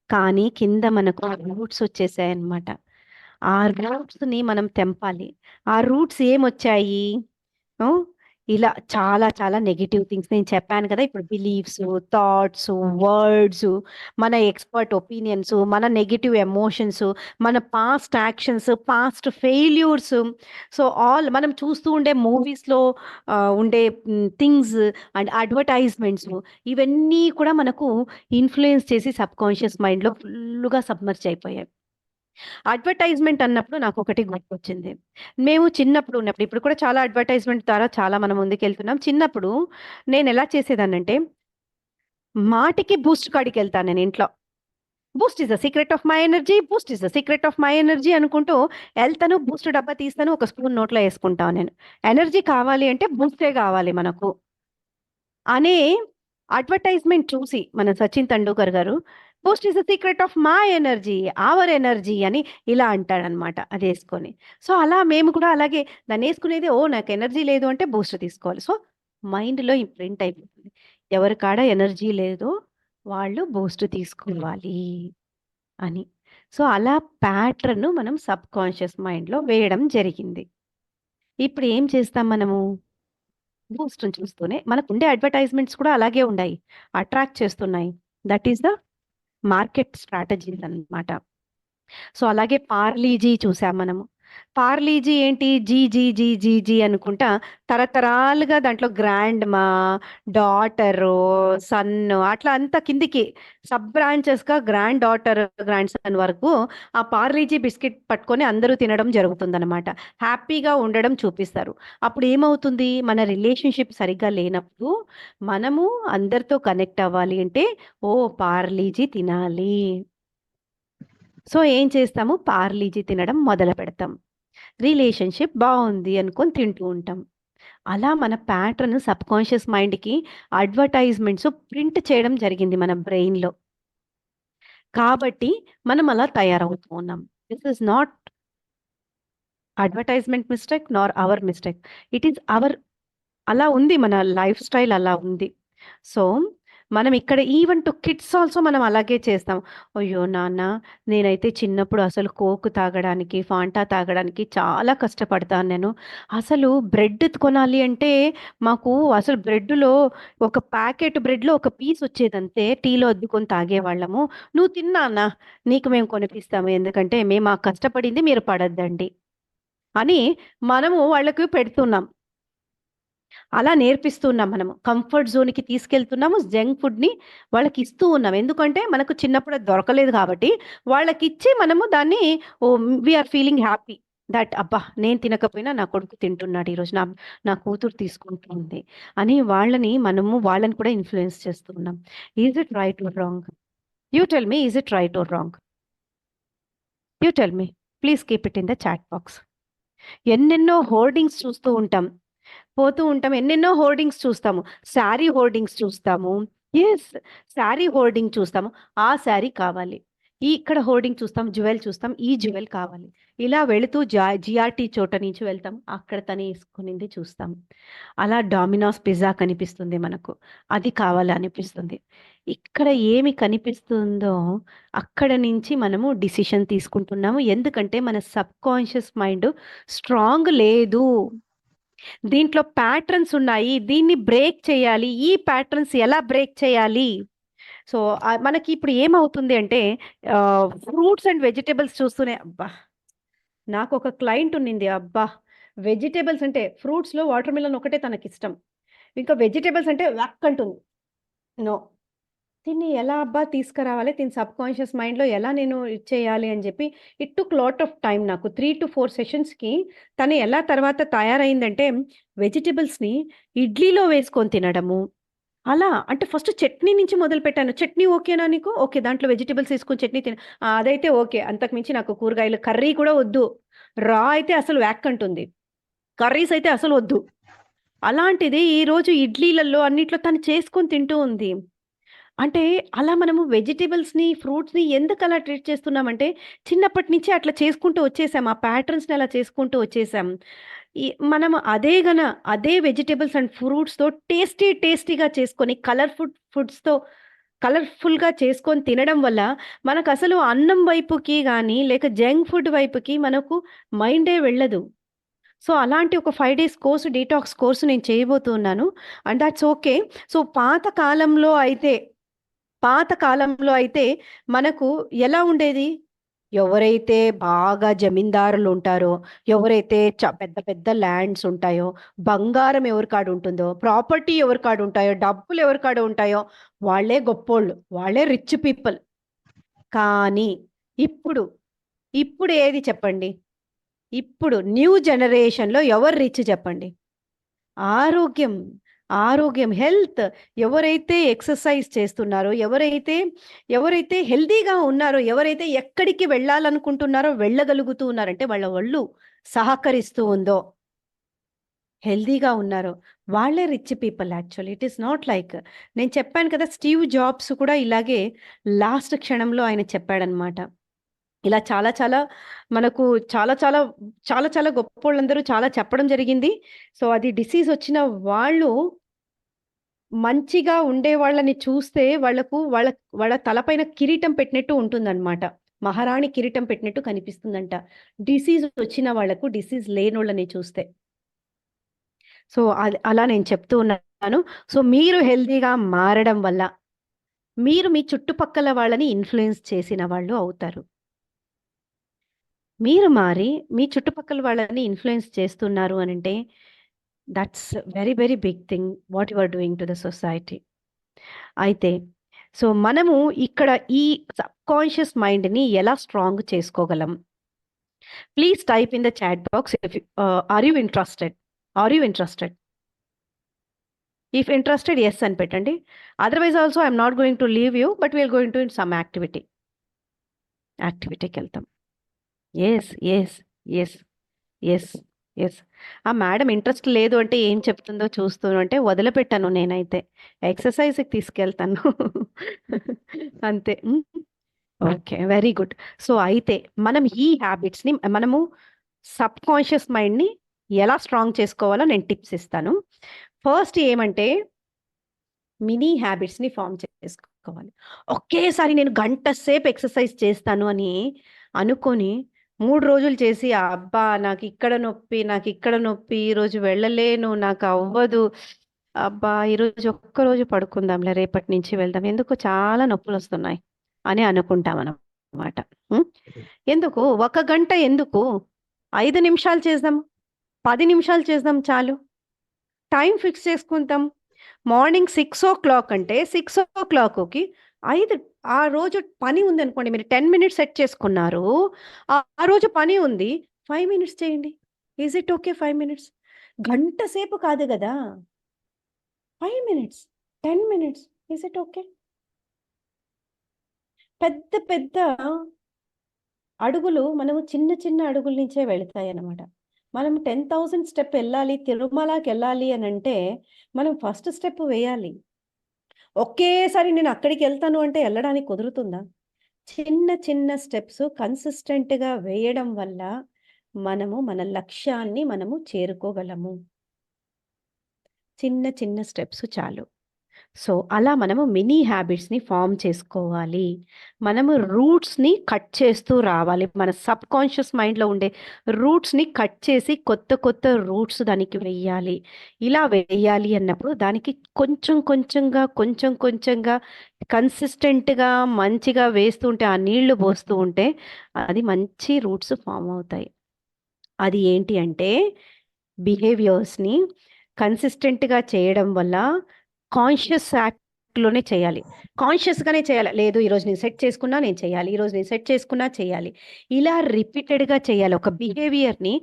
కానీ కింద మనకు రూట్స్ వచ్చేసాయన్నమాట. ఆ రూట్స్‌ని మనం తెంపాలి. ఆ రూట్స్ ఏమొచ్చాయి? హ్మ్. ఇలా చాలా చాలా నెగెటివ్ థింగ్స్ నేను చెప్పాను కదా! ఇప్పుడు బిలీఫ్సు, థాట్సు, వర్డ్సు, మన ఎక్స్‌పర్ట్ ఒపీనియన్సు, మన నెగెటివ్ ఎమోషన్సు, మన past actions, past failures. So, all మనం చూస్తూ ఉండే మూవీస్‌లో ఉండే థింగ్స్ అండ్ అడ్వర్టైజ్‌మెంట్సు ఇవన్నీ కూడా మనకు ఇన్‌ఫ్లూయెన్స్ చేసి సబ్‌కాన్షియస్ మైండ్‌లో ఫుల్లుగా సబ్మర్జ్ అయిపోయాయి. అడ్వర్టైజ్‌మెంట్ అన్నప్పుడు నాకొకటి గుర్తొచ్చింది. మేము చిన్నప్పుడు ఉన్నప్పుడు ఇప్పుడు కూడా చాలా అడ్వర్టైజ్‌మెంట్ ద్వారా చాలా మనం ముందుకెళ్తున్నాం. చిన్నప్పుడు నేనెలా చేసేదాన్నంటే, మాటికి బూస్ట్ కాడికెళ్తా నేను ఇంట్లో. Boost is the secret of my energy, Boost is the secret of my energy అనుకుంటూ ఎళ్తాను. బూస్ట్ డబ్బా తీస్తాను. ఒక స్పూన్ నోట్లో యేసుకుంటాను నేను. ఎనర్జీ కావాలి అంటే బూస్టే గావాలి మనకు. అనే అడ్వర్టైజ్‌మెంట్ చూసి మన 'సచిన్ టెండూల్కర్' గారు Boost is the secret of my energy, our energy అని ఇలా అంటాడనమాట అదేసుకొని. సో, అలా మేము కూడా అలాగే దాన్నేసుకునేది నాకు ఎనర్జీ లేదు అంటే బూస్ట్ తీసుకోవాలి. సో, మైండ్‌లో ఇంప్రింట్ అయిపోతుంది. ఎవరి కాడ ఎనర్జీ లేదో వాళ్ళు బూస్ట్ తీసుకోవాలి అని. సో, అలా ప్యాటర్న్ మనం సబ్‌కాన్షియస్ మైండ్‌లో వేయడం జరిగింది. ఇప్పుడు ఏం చేస్తాం మనము? బూస్ట్‌ని చూస్తూనే మనకుండే అడ్వర్టైజ్‌మెంట్స్ కూడా అలాగే ఉండాయి. అట్రాక్ట్ చేస్తున్నాయి. That is the market strategies అన్నమాట. సో, అలాగే పార్లీజీ చూసాం మనము. పార్లీజీ ఏంటి? G, G, G, G, G అనుకుంటా తరతరాలుగా దాంట్లో గ్రాండ్‌మా, డాటరు, సన్ను అట్లా అంతా కిందికి సబ్ బ్రాంచెస్‌గా గ్రాండ్ డాటర్, గ్రాండ్ సన్ వరకు ఆ పార్లీజీ బిస్కిట్ పట్టుకొని అందరూ తినడం జరుగుతుందనమాట. హ్యాపీగా ఉండడం చూపిస్తారు. అప్పుడేమవుతుంది? మన రిలేషన్‌షిప్ సరిగ్గా లేనప్పుడు మనము అందరితో కనెక్ట్ అవ్వాలి అంటే, పార్లీజీ తినాలి. సో, ఏం చేస్తాము? పార్లీజీ తినడం మొదలుపెడతాం. రిలేషన్‌షిప్ బావుంది అనుకోని తింటూ ఉంటాం. అలా మన ప్యాటర్న్ సబ్‌కాన్షియస్ మైండ్‌కి అడ్వర్టైజ్‌మెంట్స్ ప్రింట్ చేయడం జరిగింది మన బ్రెయిన్‌లో. కాబట్టి మనం అలా తయారవుతూ ఉన్నాం. This is not advertisement mistake nor our mistake. It is our అలా ఉంది మన లైఫ్ స్టైల్ అలా ఉంది. సో, మనం ఇక్కడ ఈవెన్ టు కిడ్స్ ఆల్సో మనం అలాగే చేస్తాం. అయ్యో! నాన్న నేనైతే చిన్నప్పుడు అసలు కోక్ తాగడానికి, ఫాంటా తాగడానికి చాలా కష్టపడతాను నేను. అసలు బ్రెడ్ కొనాలి అంటే మాకు అసలు బ్రెడ్‌లో ఒక ప్యాకెట్ బ్రెడ్‌లో ఒక పీస్ వచ్చేదంతే. టీలో అద్దుకొని తాగేవాళ్ళము. "నువ్వు తిను నాన్న నీకు మేము కొనిపిస్తాము. ఎందుకంటే మేము ఆ కష్టపడింది మీరు పడొద్దండి" అని మనము వాళ్ళకి పెడుతున్నాం. అలా నేర్పిస్తున్నాం మనము. కంఫర్ట్ జోన్‌కి తీసుకెళ్తున్నాము. జంక్ ఫుడ్‌ని వాళ్ళకిస్తూ ఉన్నాం. ఎందుకంటే మనకు చిన్నప్పుడు అది దొరకలేదు కాబట్టి, వాళ్ళకిచ్చి మనము దాన్ని we are feeling happy that అబ్బా! నేను తినకపోయినా నా కొడుకు తింటున్నాడు ఈరోజు. నా కూతురు తీసుకుంటుంది అని వాళ్ళని కూడా ఇన్‌ఫ్లూయెన్స్ చేస్తూ ఉన్నాం. Is it right or wrong? You tell me is it right or wrong? You tell me. Please keep it in the chat box. ఎన్నెన్నో హోర్డింగ్స్ చూస్తూ ఉంటాం. పోతూ ఉంటాం. ఎన్నెన్నో హోర్డింగ్స్ చూస్తాము. శారీ హోర్డింగ్స్ చూస్తాము. ఎస్. శారీ హోర్డింగ్ చూస్తాము. ఆ శారీ కావాలి. ఇక్కడ హోర్డింగ్ చూస్తాం, జ్యువెల్ చూస్తాం, ఈ జ్యువెల్ కావాలి. ఇలా వెళుతూ జిఆర్టీ చోట నుంచి వెళ్తాం. అక్కడ తను వేసుకునింది చూస్తాం. అలా డామినోస్ పిజ్జా కనిపిస్తుంది మనకు. అది కావాలి అనిపిస్తుంది. ఇక్కడ ఏమి కనిపిస్తుందో అక్కడ నుంచి మనము డిసిషన్ తీసుకుంటున్నాము. ఎందుకంటే మన సబ్కాన్షియస్ మైండ్ స్ట్రాంగ్ లేదు. దీంట్లో ప్యాటర్న్స్ ఉన్నాయి. దీన్ని బ్రేక్ చేయాలి. ఈ ప్యాటర్న్స్ ఎలా బ్రేక్ చేయాలి? సో మనకి ఇప్పుడు ఏమవుతుంది అంటే ఫ్రూట్స్ అండ్ వెజిటేబుల్స్ చూస్తూనే అబ్బా, నాకు ఒక క్లయింట్ ఉన్నింది. అబ్బా, వెజిటేబుల్స్ అంటే ఫ్రూట్స్లో వాటర్ మిలన్ ఒకటే తనకి ఇష్టం. ఇంకా వెజిటేబుల్స్ అంటే వ్యాక్ అంటుంది. నో, దీన్ని ఎలా అబ్బా తీసుకురావాలి, దీని సబ్కాన్షియస్ మైండ్లో ఎలా నేను ఇచ్చేయాలి అని చెప్పి it took lot of time. నాకు 3 to 4 సెషన్స్కి తను ఎలా తర్వాత తయారైందంటే వెజిటేబుల్స్ని ఇడ్లీలో వేసుకొని తినడము. అలా అంటే ఫస్ట్ చట్నీ నుంచి మొదలుపెట్టాను. చట్నీ ఓకేనా నీకు? ఓకే. దాంట్లో వెజిటబుల్స్ ఏసుకొని చట్నీ అదైతే ఓకే. అంతకు మించి నాకు కూరగాయలు కర్రీ కూడా వద్దు. రా అయితే అసలు వ్యాక్ అంటుంది. కర్రీస్ అయితే అసలు వద్దు. అలాంటిది ఈరోజు ఇడ్లీలలో అన్నిట్లో తను చేసుకొని తింటూ ఉంది. అంటే అలా మనము వెజిటబుల్స్‌ని, ఫ్రూట్స్‌ని ఎందుకలా ట్రీట్ చేస్తున్నామంటే, చిన్నప్పటి నుంచి అట్లా చేసుకుంటూ వచ్చేసాం. ఆ ప్యాటర్న్స్‌ని అలా చేసుకుంటూ వచ్చేసాం. మనం అదే వెజిటబుల్స్ అండ్ ఫ్రూట్స్‌తో టేస్టీగా చేసుకొని ఫుడ్స్‌తో కలర్‌ఫుల్‌గా చేసుకొని తినడం వల్ల మనకసలు అన్నం వైపుకి గానీ, లేక జంక్ ఫుడ్ వైపుకి మనకు మైండే వెళ్ళదు. సో, అలాంటి ఒక 5 డేస్ కోర్స్, డీటాక్స్ కోర్స్ నేను చేయబోతున్నాను. And thoughts okay. సో, పాత కాలంలో అయితే మనకు ఎలా ఉండేది? ఎవరైతే బాగా జమీందారులుంటారో, ఎవరైతే పెద్ద పెద్ద ల్యాండ్స్ ఉంటాయో, బంగారం ఎవరి కాడ ఉంటుందో, ప్రాపర్టీ ఎవరి కాడ ఉంటాయో, డబ్బులు ఎవరి కాడ ఉంటాయో, వాళ్ళే గొప్పోళ్ళు. వాళ్ళే రిచ్ పీపుల్. కానీ ఇప్పుడు, ఇప్పుడు ఏది చెప్పండి? ఇప్పుడు న్యూ జనరేషన్‌లో ఎవరు రిచ్ చెప్పండి? ఆరోగ్యం, ఆరోగ్యం, హెల్త్. ఎవరైతే ఎక్సర్సైజ్ చేస్తున్నారో, ఎవరైతే హెల్తీగా ఉన్నారో, ఎవరైతే ఎక్కడికి వెళ్ళాలనుకుంటున్నారో వెళ్ళగలుగుతూ ఉన్నారంటే వాళ్ళ ఒళ్ళు సహకరిస్తూ ఉందో, హెల్తీగా ఉన్నారో, వాళ్ళే rich people actually. It is not like నేను చెప్పాను కదా! స్టీవ్ జాబ్స్ కూడా ఇలాగే లాస్ట్ క్షణంలో ఆయన చెప్పాడనమాట. ఇలా చాలా చాలా మనకు చాలా చాలా చాలా చాలా గొప్పోళ్ళందరూ చాలా చెప్పడం జరిగింది. సో, అది డిసీజ్ వచ్చిన వాళ్ళు మంచిగా ఉండేవాళ్ళని చూస్తే వాళ్ళ వాళ్ళ తలపైన కిరీటం పెట్టినట్టు ఉంటుందన్నమాట. మహారాణి కిరీటం పెట్టినట్టు కనిపిస్తుందంట. డిసీజ్ వచ్చిన వాళ్ళకు, డిసీజ్ లేనోళ్ళని చూస్తే. సో, అలా నేను చెప్తూ ఉన్నాను. సో, మీరు హెల్తీగా మారడం వల్ల, మీరు మీ చుట్టుపక్కల వాళ్ళని ఇన్‌ఫ్లూయెన్స్ చేసిన వాళ్ళు అవుతారు. మీరు మారి మీ చుట్టుపక్కల వాళ్ళని ఇన్‌ఫ్లూయెన్స్ చేస్తున్నారు అనంటే, that's very, very big thing what you are doing to the society. అయితే సో, మనము ఇక్కడ ఈ సబ్‌కాన్షియస్ మైండ్‌ని ఎలా స్ట్రాంగ్ చేసుకోగలం? Please type in the chat box are you interested? Are you interested? If interested yes అని పెట్టండి. Otherwise also I am not going to leave you, but we are going to some activity. యాక్టివిటీకెళ్తాం. Yes. Yes. Yes. Yes. Yes. ఆ madam interest లేదు అంటే ఏం చెప్తుందో చూస్తూ అంటే వదిలిపెట్టను నేనైతే. ఎక్సర్‌సైజ్‌కి తీసుకెళ్తాను. అంతే. హ్మ్. ఓకే. Very good. సో, అయితే మనం ఈ హ్యాబిట్స్‌ని మనము సబ్‌కాన్షియస్ మైండ్‌ని ఎలా స్ట్రాంగ్ చేసుకోవాలో నేను టిప్స్ ఇస్తాను. ఫస్ట్ ఏమంటే మినీ హ్యాబిట్స్‌ని ఫార్మ్ చేసుకోవాలి. ఒకేసారి నేను గంట సేపు ఎక్సర్‌సైజ్ చేస్తాను అని అనుకోని 3 రోజులు చేసి అబ్బా! నాకిక్కడ నొప్పి, ఈరోజు వెళ్ళలేను, నాకవ్వదు. అబ్బా! ఈరోజు ఒక్కరోజు పడుకుందాంలే, రేపటి నుంచి వెళ్దాం. ఎందుకో చాలా నొప్పులొస్తున్నాయి అని అనుకుంటామనమాట. హ్మ్. ఎందుకు? ఒక గంట ఎందుకు? 5 నిమిషాలు చేద్దాం. 10 నిమిషాలు చేద్దాం చాలు. టైం ఫిక్స్ చేసుకుంటాం. మార్నింగ్ 6:00 అంటే 6:00కి 5 ఆ రోజు పని ఉందనుకోండి. మీరు 10 మినిట్స్ సెట్ చేసుకున్నారు. ఆ రోజు పని ఉంది. 5 మినిట్స్ చేయండి. Is it okay 5 minutes? గంట సేపు కాదు గదా! 5 minutes, 10 minutes is it okay? పెద్ద పెద్ద అడుగులు మనము చిన్న చిన్న అడుగుల నుంచే వెళతాయన్నమాట. మనం 10,000 స్టెప్ ఎళ్ళాలి, తిరుమలకెళ్ళాలి అనంటే మనం ఫస్ట్ స్టెప్ వేయాలి. ఒకేసారి నేను అక్కడికి వెళ్తాను అంటే వెళ్ళడానికి కుదురుతుందా? చిన్న చిన్న స్టెప్స్ కన్సిస్టెంట్‌గా వేయడం వల్ల మనము మన లక్ష్యాన్ని మనము చేరుకోగలము. చిన్న చిన్న స్టెప్స్ చాలు. సో, అలా మనము మినీ హ్యాబిట్స్‌ని ఫార్మ్ చేసుకోవాలి. మనము రూట్స్‌ని కట్ చేస్తూ రావాలి. మన సబ్‌కాన్షియస్ మైండ్‌లో ఉండే రూట్స్‌ని కట్ చేసి కొత్త కొత్త రూట్స్ దానికి వెయ్యాలి. ఇలా వెయ్యాలి అన్నప్పుడు దానికి కొంచెం కొంచెంగా, కొంచెం కొంచెంగా కన్సిస్టెంట్‌గా మంచిగా వేస్తూ ఉంటే, ఆ నీళ్లు పోస్తూ ఉంటే అది మంచి రూట్స్ ఫార్మ్ అవుతాయి. అది ఏంటి అంటే బిహేవియర్స్‌ని కన్సిస్టెంట్‌గా చేయడం వల్ల కాన్షియస్ యాక్ట్‌లోనే చేయాలి. కాన్షియస్‌గానే చేయాలి. లేదు ఈరోజు నేను సెట్ చేసుకున్నా నేను చేయాలి. ఈరోజు నేను సెట్ చేసుకున్నా చేయాలి. ఇలా రిపీటెడ్‌గా చేయాలి. ఒక బిహేవియర్‌ని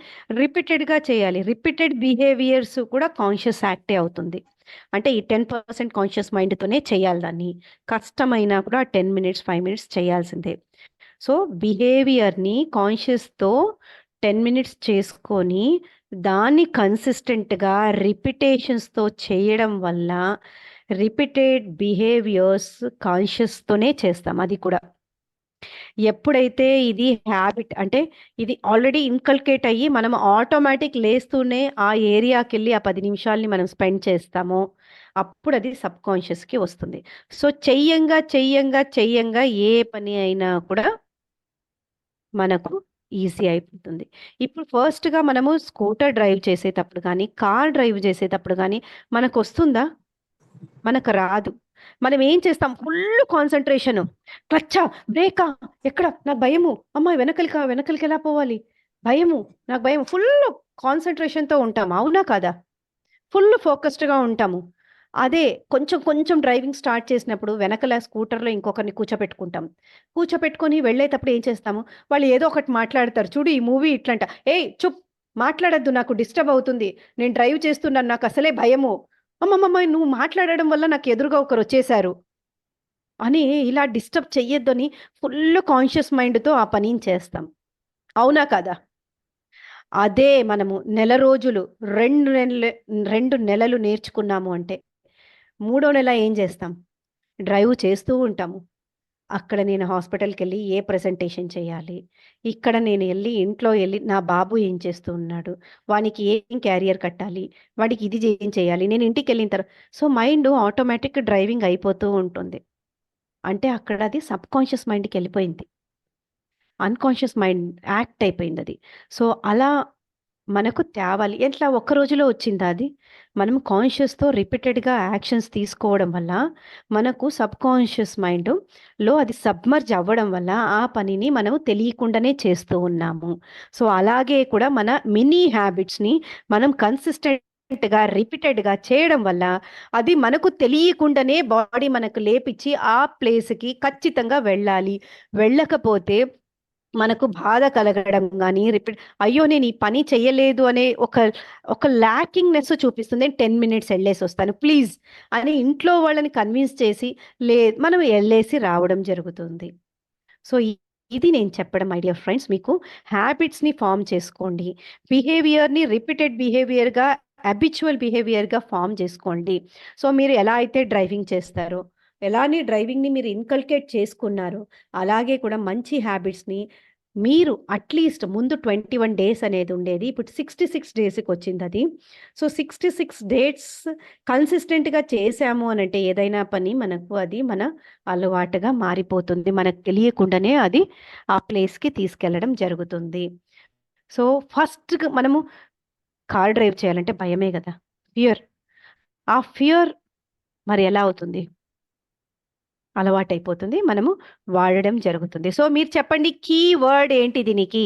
రిపీటెడ్‌గా చేయాలి. రిపీటెడ్ బిహేవియర్స్ కూడా కాన్షియస్ యాక్టే అవుతుంది. అంటే ఈ 10% కాన్షియస్ మైండ్‌తోనే చేయాలి దాన్ని. కష్టమైనా కూడా 10 మినిట్స్, 5 మినిట్స్ చేయాల్సిందే. సో, బిహేవియర్‌ని కాన్షియస్‌తో 10 మినిట్స్ చేసుకొని, దాన్ని కన్సిస్టెంట్‌గా రిపిటేషన్స్‌తో చేయడం వల్ల, రిపీటెడ్ బిహేవియర్స్ కాన్షియస్‌తోనే చేస్తాం అది కూడా. ఎప్పుడైతే ఇది హ్యాబిట్ అంటే ఇది ఆల్రెడీ ఇన్కల్కేట్ అయ్యి మనం ఆటోమేటిక్ లేస్తూనే ఆ ఏరియాకెళ్ళి ఆ 10 నిమిషాల్ని మనం స్పెండ్ చేస్తామో, అప్పుడు అది సబ్‌కాన్షియస్‌కి వస్తుంది. సో, చెయ్యంగా ఏ పని అయినా కూడా మనకు ఈజీ అయిపోతుంది. ఇప్పుడు ఫస్ట్‌గా మనము స్కూటర్ డ్రైవ్ చేసేటప్పుడు గానీ, కార్ డ్రైవ్ చేసేటప్పుడు గానీ మనకొస్తుందా? మనకు రాదు. మనం ఏం చేస్తాం ఫుల్ కాన్సంట్రేషను. క్లచ్చా? బ్రేకా? ఎక్కడ? నాకు భయము. అమ్మ వెనకలికెలా పోవాలి? భయము. నాకు భయం. ఫుల్లు కాన్సంట్రేషన్‌తో ఉంటాం. అవునా కాదా? ఫుల్ ఫోకస్డ్‌గా ఉంటాము. అదే కొంచెం కొంచెం డ్రైవింగ్ స్టార్ట్ చేసినప్పుడు వెనకల స్కూటర్‌లో ఇంకొకరిని కూర్చోపెట్టుకుంటాం. కూర్చోపెట్టుకొని వెళ్ళేటప్పుడు ఏం చేస్తాము, వాళ్ళు ఏదో ఒకటి మాట్లాడతారు. చూడు ఈ మూవీ ఇట్లంట. ఏయ్! మాట్లాడొద్దు నాకు డిస్టర్బ్ అవుతుంది. నేను డ్రైవ్ చేస్తున్నాను నాకసలే భయము. అమ్మమ్మమ్మ! నువ్వు మాట్లాడడం వల్ల నాకు ఎదురుగా ఒకరొచ్చేసారు. అని ఇలా డిస్టర్బ్ చెయ్యొద్దని ఫుల్ కాన్షియస్ మైండ్‌తో ఆ పనిని చేస్తాం. అవునా కాదా? అదే మనము నెల రోజులు 2 నెలలు నేర్చుకున్నాము అంటే, మూడో నెల ఏం చేస్తాం? డ్రైవ్ చేస్తూ ఉంటాము. అక్కడ నేను హాస్పిటల్‌కెళ్ళి ఏ ప్రెజెంటేషన్ చేయాలి? ఇక్కడ నేను ఇంట్లో నా బాబు ఏం చేస్తూ ఉన్నాడు? వానికి ఏం క్యారియర్ కట్టాలి? వాడికి ఇది ఏం చేయాలి? నేను ఇంటికెళ్ళిన సో, మైండు ఆటోమేటిక్ డ్రైవింగ్ అయిపోతూ ఉంటుంది. అంటే అక్కడ అది సబ్‌కాన్షియస్ మైండ్‌కెళ్ళిపోయింది. అన్‌కాన్షియస్ మైండ్ యాక్ట్ అయిపోయిందది. సో, అలా మనకు తేవాలి. ఎట్లా ఒక్క రోజులో వచ్చిందా అది? మనం కాన్షియస్‌తో రిపీటెడ్‌గా యాక్షన్స్ తీసుకోవడం వల్ల, మనకు సబ్‌కాన్షియస్ మైండ్‌లో అది సబ్మర్జ్ అవ్వడం వల్ల, ఆ పనిని మనము తెలియకుండానే చేస్తూ ఉన్నాము. సో, అలాగే కూడా మన మినీ హ్యాబిట్స్‌ని మనం కన్సిస్టెంట్‌గా, రిపీటెడ్‌గా చేయడం వల్ల, అది మనకు తెలియకుండానే బాడీ మనకు లేపిచ్చి, ఆ ప్లేస్‌కి ఖచ్చితంగా వెళ్ళాలి. వెళ్ళకపోతే మనకు బాధ కలగడం గానీ, అయ్యో! నేను ఈ పని చెయ్యలేదు అనే ఒక ల్యాకింగ్‌నెస్ చూపిస్తుంది. నేను 10 మినిట్స్ ఎళ్ళేసొస్తాను ప్లీజ్ అని ఇంట్లో వాళ్ళని కన్విన్స్ చేసి, మనం ఎళ్ళేసి రావడం జరుగుతుంది. సో, ఇది నేను చెప్పడం మై డియర్ ఫ్రెండ్స్ మీకు హ్యాబిట్స్‌ని ఫార్మ్ చేసుకోండి. బిహేవియర్‌ని రిపీటెడ్ బిహేవియర్‌గా, హాబిచ్యువల్ బిహేవియర్‌గా ఫార్మ్ చేసుకోండి. సో, మీరు ఎలా అయితే డ్రైవింగ్ చేస్తారో, డ్రైవింగ్‌ని మీరు ఇన్కల్కేట్ చేసుకున్నారో, అలాగే కూడా మంచి హ్యాబిట్స్‌ని మీరు అట్‌లీస్ట్ ముందు 21 డేస్ అనేది ఉండేది. ఇప్పుడు 66 డేస్‌కొచ్చిందది. సో, 66 డేస్ కన్సిస్టెంట్‌గా చేశాము అనంటే ఏదైనా పని మనకు అది మన అలవాటుగా మారిపోతుంది. మనకు తెలియకుండానే అది ఆ ప్లేస్‌కి తీసుకెళ్లడం జరుగుతుంది. సో, ఫస్ట్‌గా మనము కార్ డ్రైవ్ చేయాలంటే భయమే గదా! ఫియర్. ఆ ఫియర్ మరి ఎలా అవుతుంది? అలవాటైపోతుంది. మనము వాడడం జరుగుతుంది. సో, మీరు చెప్పండి కీ వర్డ్ ఏంటి దీనికి?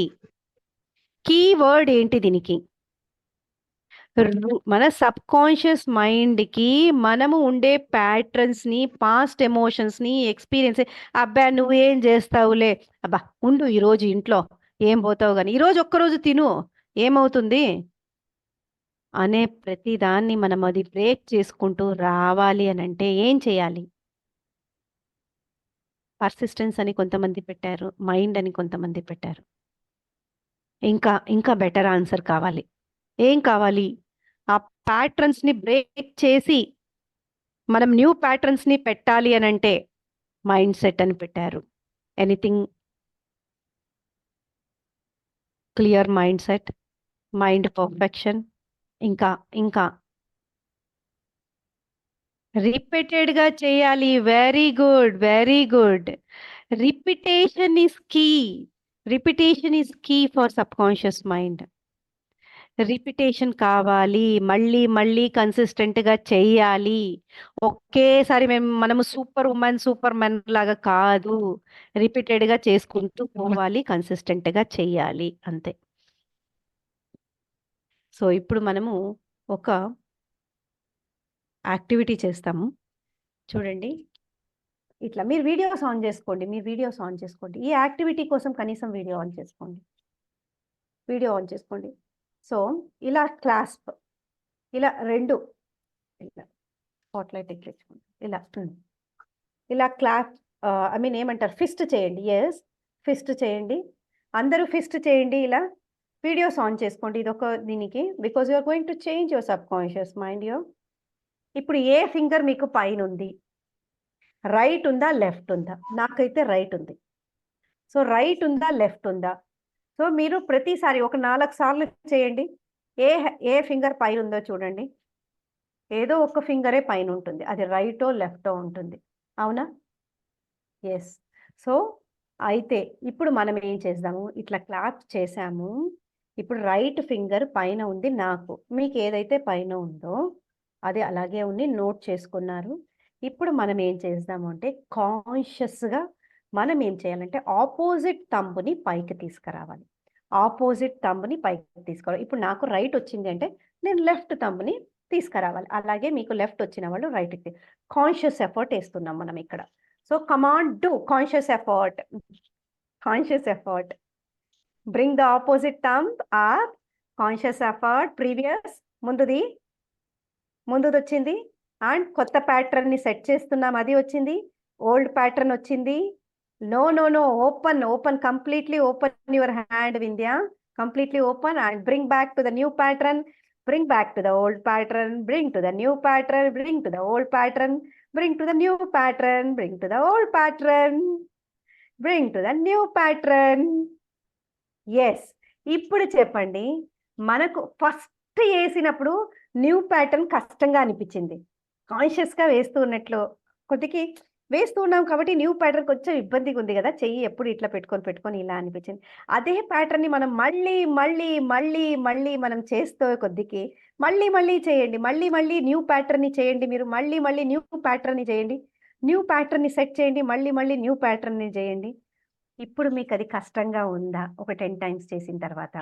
కీ వర్డ్ ఏంటి దీనికి? మన సబ్‌కాన్షియస్ మైండ్‌కి మనము ఉండే ప్యాట్రన్స్‌ని, పాస్ట్ ఎమోషన్స్‌ని, ఎక్స్‌పీరియన్స్ అబ్బా! నువ్వేం జేస్తావులే. అబ్బా! ఉండు ఈరోజు ఇంట్లో. ఏం పోతావు గాని. ఈరోజు ఒక్కరోజు తిను. ఏమవుతుంది? అనే ప్రతి దాన్ని మనం అది బ్రేక్ చేసుకుంటూ రావాలి అనంటే ఏం చేయాలి? పర్సిస్టెన్స్ అని కొంతమంది పెట్టారు. మైండ్ అని కొంతమంది పెట్టారు. ఇంకా బెటర్ ఆన్సర్ కావాలి. ఏం కావాలి? ఆ ప్యాట్రన్స్‌ని బ్రేక్ చేసి మనం న్యూ ప్యాటర్న్స్ని పెట్టాలి అని అంటే మైండ్ సెట్ అని పెట్టారు. Anything clear mind set, mind perfection, ఇంకా ఇంకా రిపీటెడ్గా చేయాలి. Very good, very good. Repetition is key. Repetition is key for subconscious mind. Repetition కావాలి, మళ్ళీ మళ్ళీ కన్సిస్టెంట్గా చెయ్యాలి. ఒకేసారి మనము సూపర్ ఉమెన్ సూపర్ మెన్ లాగా కాదు, రిపీటెడ్గా చేసుకుంటూ పోవాలి, కన్సిస్టెంట్గా చెయ్యాలి, అంతే. సో ఇప్పుడు మనము ఒక యాక్టివిటీ చేస్తాము. చూడండి, ఇట్లా మీరు వీడియోస్ ఆన్ చేసుకోండి, మీరు వీడియోస్ ఆన్ చేసుకోండి. ఈ యాక్టివిటీ కోసం కనీసం వీడియో ఆన్ చేసుకోండి, వీడియో ఆన్ చేసుకోండి. సో ఇలా క్లాస్ప్, ఇలా రెండు, ఇలా స్పాట్లైట్ ఎక్కించుకోండి, ఇలా ఇలా క్లాస్ ఐ మీన్ ఏమంటారు, ఫిస్ట్ చేయండి. ఎస్, ఫిస్ట్ చేయండి, అందరూ ఫిస్ట్ చేయండి. ఇలా వీడియోస్ ఆన్ చేసుకోండి. ఇది ఒక దీనికి, because you are going to change your subconscious mind. ఇప్పుడు ఏ ఫింగర్ మీకు పైన ఉంది, రైట్ ఉందా లెఫ్ట్ ఉందా? నాకైతే రైట్ ఉంది. సో రైట్ ఉందా లెఫ్ట్ ఉందా? సో మీరు ప్రతిసారి ఒక 4 సార్లు చేయండి. ఏ ఫింగర్ పైన ఉందో చూడండి. ఏదో ఒక ఫింగరే పైన ఉంటుంది, అది రైటో లెఫ్టో ఉంటుంది, అవునా? ఎస్. సో అయితే ఇప్పుడు మనం ఏం చేద్దాము, ఇట్లా క్లాప్ చేసాము. ఇప్పుడు రైట్ ఫింగర్ పైన ఉంది నాకు, మీకు ఏదైతే పైన ఉందో అది అలాగే ఉంది, నోట్ చేసుకున్నారు. ఇప్పుడు మనం ఏం చేద్దాము అంటే కాన్షియస్గా మనం ఏం చేయాలంటే ఆపోజిట్ థంబ్ని పైకి తీసుకురావాలి. ఆపోజిట్ థంబ్ని పైకి తీసుకోవాలి. ఇప్పుడు నాకు రైట్ వచ్చింది అంటే నేను లెఫ్ట్ థంబ్ని తీసుకురావాలి. అలాగే మీకు లెఫ్ట్ వచ్చిన వాళ్ళు రైట్కి. కాన్షియస్ ఎఫర్ట్ వేస్తున్నాం మనం ఇక్కడ. So command do conscious effort, conscious effort. Bring the opposite thumb up, conscious effort. Previous ముందుది వచ్చింది, అండ్ కొత్త ప్యాటర్న్ని సెట్ చేస్తున్నాం, అది వచ్చింది. ఓల్డ్ ప్యాటర్న్ వచ్చింది. No no no, open open, completely open your hand Vindhya, completely open, and bring back to the new pattern, bring back to the old pattern, bring to the new pattern, bring to the old pattern, bring to the new pattern, bring to the old pattern, bring to the new pattern. Yes. ఇప్పుడు చెప్పండి, మనకు first వేసినప్పుడు new pattern కష్టంగా అనిపించింది, కాన్షియస్గా వేస్తూ ఉన్నట్లు కొద్దికి వేస్తూ ఉన్నాం కాబట్టి న్యూ ప్యాటర్న్ కొంచెం ఇబ్బందిగా ఉంది కదా, చెయ్యి ఎప్పుడు ఇట్లా పెట్టుకొని ఇలా అనిపించింది. అదే ప్యాటర్న్ని మనం మళ్ళీ మళ్ళీ మళ్ళీ మళ్ళీ మనం చేస్తూ కొద్దికి మళ్ళీ చేయండి, మళ్ళీ న్యూ ప్యాటర్న్ని చేయండి. మీరు మళ్ళీ న్యూ ప్యాటర్న్ని చేయండి, న్యూ ప్యాటర్న్ని సెట్ చేయండి, మళ్ళీ న్యూ ప్యాటర్న్ని చేయండి. ఇప్పుడు మీకు అది కష్టంగా ఉందా? ఒక 10 టైమ్స్ చేసిన తర్వాత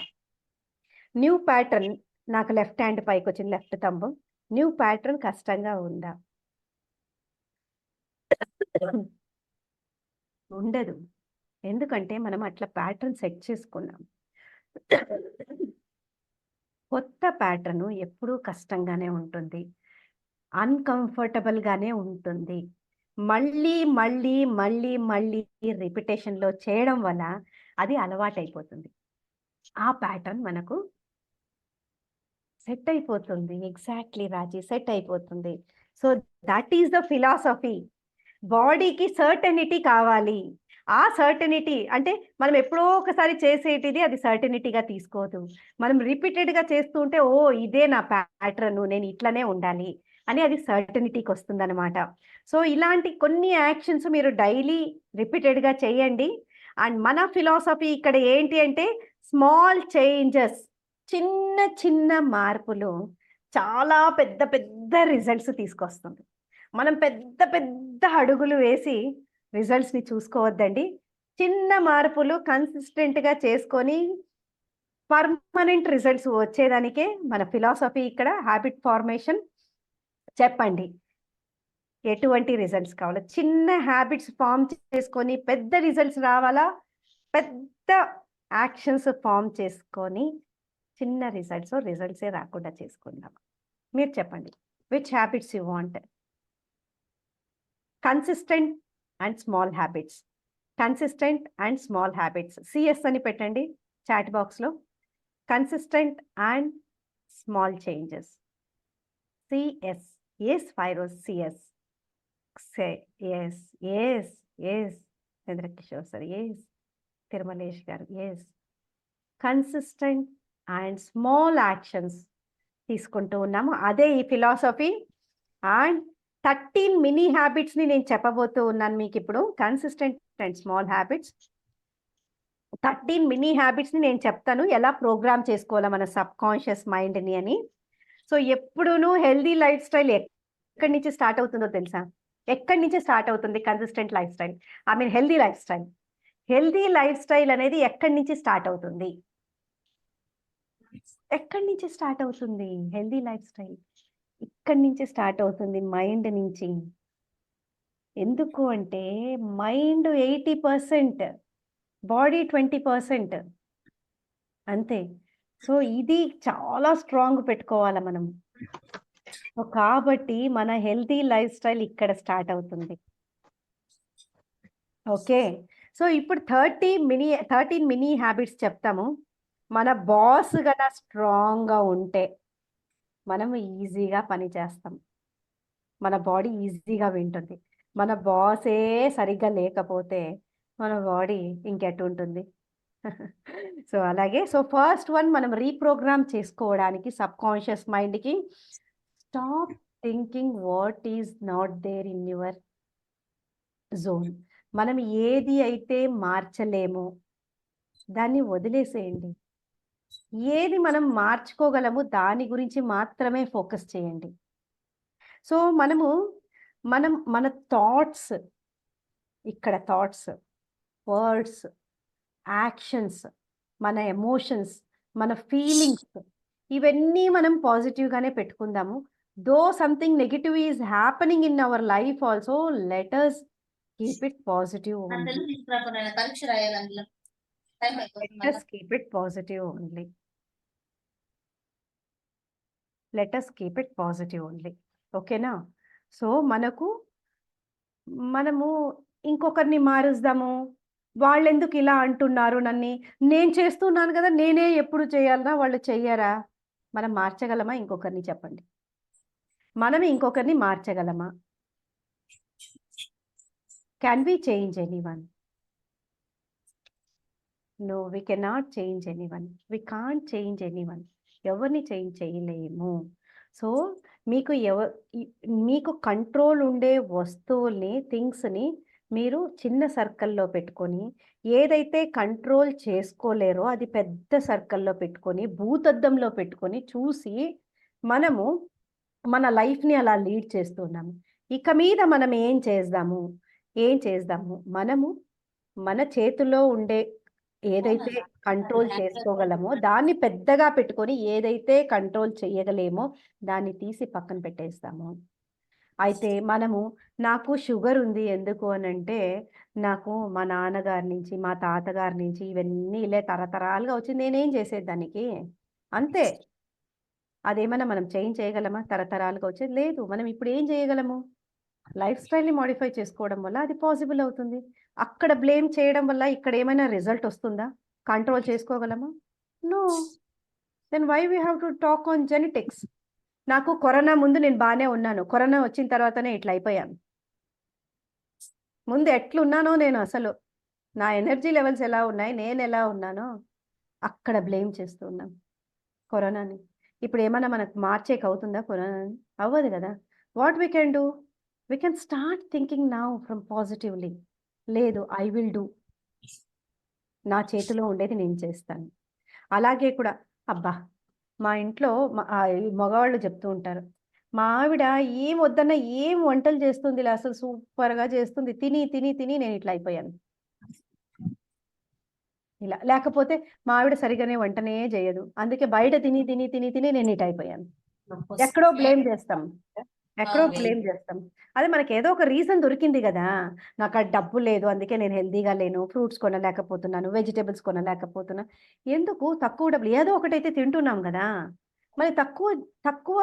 న్యూ ప్యాటర్న్, నాకు లెఫ్ట్ హ్యాండ్ పైకి వచ్చింది, లెఫ్ట్ థంబ్, న్యూ ప్యాటర్న్ కష్టంగా ఉందా? ఉండదు. ఎందుకంటే మనం అట్లా ప్యాటర్న్ సెట్ చేసుకున్నాం. కొత్త ప్యాటర్న్ ఎప్పుడూ కష్టంగానే ఉంటుంది, అన్కంఫర్టబుల్గానే ఉంటుంది. మళ్ళీ రిపిటేషన్లో చేయడం వల్ల అది అలవాటైపోతుంది. ఆ ప్యాటర్న్ మనకు సెట్ అయిపోతుంది. ఎగ్జాక్ట్లీ రాజీ, సెట్ అయిపోతుంది. So that is the philosophy. బాడీకి సర్టనిటీ కావాలి. ఆ సర్టనిటీ అంటే మనం ఎప్పుడో ఒకసారి చేసేటిది అది సర్టనిటీగా తీసుకోదు. మనం రిపీటెడ్గా చేస్తూ ఉంటే ఓ ఇదే నా ప్యాటర్న్, నేను ఇట్లనే ఉండాలి అని అది సర్టనిటీకి వస్తుందన్నమాట. సో ఇలాంటి కొన్ని యాక్షన్స్ మీరు డైలీ రిపీటెడ్గా చేయండి. అండ్ మన ఫిలాసఫీ ఇక్కడ ఏంటి అంటే స్మాల్ చేంజెస్, చిన్న మార్పులు చాలా పెద్ద రిజల్ట్స్ తీసుకొస్తుంది. మనం పెద్ద అడుగులు వేసి రిజల్ట్స్ని చూసుకోవద్దండి. చిన్న మార్పులు కన్సిస్టెంట్గా చేసుకొని పర్మనెంట్ రిజల్ట్స్ వచ్చేదానికే మన ఫిలాసఫీ ఇక్కడ. హ్యాబిట్ ఫార్మేషన్ చెప్పండి, ఎటువంటి రిజల్ట్స్ కావాలో, చిన్న హ్యాబిట్స్ ఫామ్ చేసుకొని పెద్ద రిజల్ట్స్ రావాలా, పెద్ద యాక్షన్స్ ఫామ్ చేసుకొని చిన్న రిజల్ట్సే రాకుండా చేసుకుందాం. మీరు చెప్పండి, which habits you want? Consistent and small habits, consistent and small habits, CS అని పెట్టండి చాట్ బాక్స్లో. Consistent and small changes, CS, Yes, Firoz, yes. Say yes, yes, yes. Chandrakishore sir, yes. Tirumalesh garu, yes. Consistent and small actions తీసుకుంటూ ఉన్నాము. అదే ఈ philosophy. And 13 mini హ్యాబిట్స్ని నేను చెప్పబోతూ ఉన్నాను మీకు ఇప్పుడు. Consistent and small habits 13 mini హ్యాబిట్స్ని నేను చెప్తాను ఎలా ప్రోగ్రామ్ చేసుకోవాలా మన సబ్ కాన్షియస్ మైండ్ని అని. సో ఎప్పుడూను హెల్దీ లైఫ్ స్టైల్ ఎక్కడి నుంచి స్టార్ట్ అవుతుందో తెలుసా? ఎక్కడి నుంచి స్టార్ట్ అవుతుంది consistent life style? I mean healthy life style. Healthy life style అనేది ఎక్కడి నుంచి స్టార్ట్ అవుతుంది? ఎక్కడి నుంచి స్టార్ట్ అవుతుంది హెల్దీ లైఫ్ స్టైల్? ఇక్కడి నుంచి స్టార్ట్ అవుతుంది, మైండ్ నుంచి. ఎందుకు అంటే మైండ్ 80%, బాడీ 20%, అంతే. సో ఇది చాలా స్ట్రాంగ్ పెట్టుకోవాలి మనం. సో కాబట్టి మన హెల్దీ లైఫ్ స్టైల్ ఇక్కడ స్టార్ట్ అవుతుంది. ఓకే, సో ఇప్పుడు 13 మినీ హ్యాబిట్స్ చెప్తాము. మన బాస్ గన స్ట్రాంగ్గా ఉంటే మనం ఈజీగా పని చేస్తాం, మన బాడీ ఈజీగా వింటుంది. మన బాసే సరిగ్గా లేకపోతే మన బాడీ ఇంకెటు ఉంటుంది? సో అలాగే సో ఫస్ట్ వన్ మనం రీప్రోగ్రామ్ చేసుకోవడానికి సబ్ కాన్షియస్ మైండ్కి, stop thinking what is not there in your zone. మనం ఏది అయితే మార్చలేమో దాన్ని వదిలేసేయండి. ఏది మనం మార్చుకోగలము దాని గురించి మాత్రమే ఫోకస్ చేయండి. సో మన థాట్స్, ఇక్కడ థాట్స్, వర్డ్స్, యాక్షన్స్, మన ఎమోషన్స్, మన ఫీలింగ్స్, ఇవన్నీ మనం పాజిటివ్గానే పెట్టుకుందాము. Though something negative is happening in our life also, let us keep it positive only. పరీక్ష రాయాలి అందులో టైం అయిపోతుంది Let us keep it positive only. Let us keep it positive only. ఓకేనా? సో మనము ఇంకొకరిని మారుద్దాము. వాళ్ళెందుకు ఇలా అంటున్నారు నన్ని? నేను చేస్తున్నాను కదా, నేనే ఎప్పుడు చేయాలనా? వాళ్ళు చెయ్యరా? మనం మార్చగలమా ఇంకొకరిని? చెప్పండి. మనం ఇంకొకరిని మార్చగలమా? Can we change anyone? No, we cannot change anyone. We can't change anyone. ఎవరిని చేంజ్ చేయలేము. సో మీకు కంట్రోల్ ఉండే వస్తువుల్ని, థింగ్స్ని మీరు చిన్న సర్కిల్లో పెట్టుకొని, ఏదైతే కంట్రోల్ చేసుకోలేరో అది పెద్ద సర్కిల్లో పెట్టుకొని, భూతద్దంలో పెట్టుకొని చూసి మనము మన లైఫ్ని అలా లీడ్ చేస్తున్నాము. ఇక మీద మనం ఏం చేద్దాము? మనము మన చేతిలో ఉండే ఏదైతే కంట్రోల్ చేసుకోగలమో దాన్ని పెద్దగా పెట్టుకొని, ఏదైతే కంట్రోల్ చేయగలేమో దాన్ని తీసి పక్కన పెట్టేస్తాము. అయితే నాకు షుగర్ ఉంది ఎందుకు అనంటే, నాకు మా నాన్నగారి నుంచి, మా తాతగారి నుంచి ఇవన్నీ ఇలా తరతరాలుగా వచ్చింది, నేనేం చేసేది దానికి? అంతే. అదేమన్నా మనం చేంజ్ చేయగలమా? తరతరాలుగా వచ్చేది లేదు. మనం ఇప్పుడు ఏం చేయగలము? లైఫ్ స్టైల్ని మాడిఫై చేసుకోవడం వల్ల అది పాసిబుల్ అవుతుంది. అక్కడ బ్లేమ్ చేయడం వల్ల ఇక్కడ ఏమైనా రిజల్ట్ వస్తుందా? కంట్రోల్ చేసుకోగలమా? No. Then why we have to talk on genetics? నాకు కరోనా ముందు నేను బాగానే ఉన్నాను, కరోనా వచ్చిన తర్వాతనే ఇట్లా అయిపోయాను. ముందు ఎట్లున్నానో నేను, అసలు నా ఎనర్జీ లెవెల్స్ ఎలా ఉన్నాయి, నేను ఎలా ఉన్నానో అక్కడ బ్లేమ్ చేస్తూ ఉన్నాం కరోనాని. ఇప్పుడు ఏమన్నా మనకు మార్చేకి అవుతుందా కరోనాని? అవ్వదు కదా. What we can do? We can start thinking now from positively. లేదు, ఐ విల్ డూ. నా చేతిలో ఉండేది నేను చేస్తాను. అలాగే కూడా అబ్బా, మా ఇంట్లో మగవాళ్ళు చెప్తూ ఉంటారు, మా ఆవిడ ఏం వద్దన్నా ఏం వంటలు చేస్తుంది, అసలు సూపర్గా చేస్తుంది, తిని తిని తిని నేను ఇట్లా అయిపోయాను. ఇలా లేకపోతే మా ఆవిడ సరిగానే వంటనే చేయదు, అందుకే బయట తిని తిని తిని తిని నేను ఇట్ అయిపోయాను. ఎక్కడో బ్లేమ్ చేస్తాం. అదే మనకి ఏదో ఒక రీజన్ దొరికింది కదా, నాకు ఆ డబ్బు లేదు అందుకే నేను హెల్దీగా లేను, ఫ్రూట్స్ కొనలేకపోతున్నాను, వెజిటేబుల్స్ కొనలేకపోతున్నా. ఎందుకు? తక్కువ డబ్బులు ఏదో ఒకటైతే తింటున్నాం కదా, మరి తక్కువ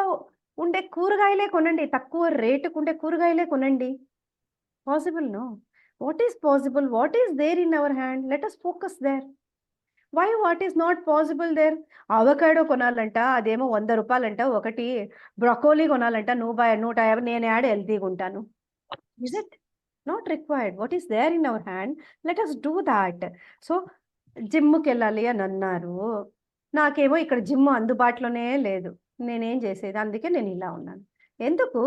ఉండే కూరగాయలే కొనండి, తక్కువ రేటుకు ఉండే కూరగాయలే కొనండి. Possible no? What is possible? What is there in our hand? Let us focus there. What is not possible there? Avocado కొనాలంట, అదేమో 100 రూపాయలంట ఒకటి. బ్రొకోలీ కొనాలంట 150, నేను యాడ్ హెల్తీగా ఉంటాను. Is it not required? What is there in our hand, let us do that. So జిమ్కి వెళ్ళాలి అని అన్నారు, నాకేమో ఇక్కడ జిమ్ అందుబాటులోనే లేదు. నేనేం చేసేది? అందుకే నేను ఇలా ఉన్నాను. ఎందుకు?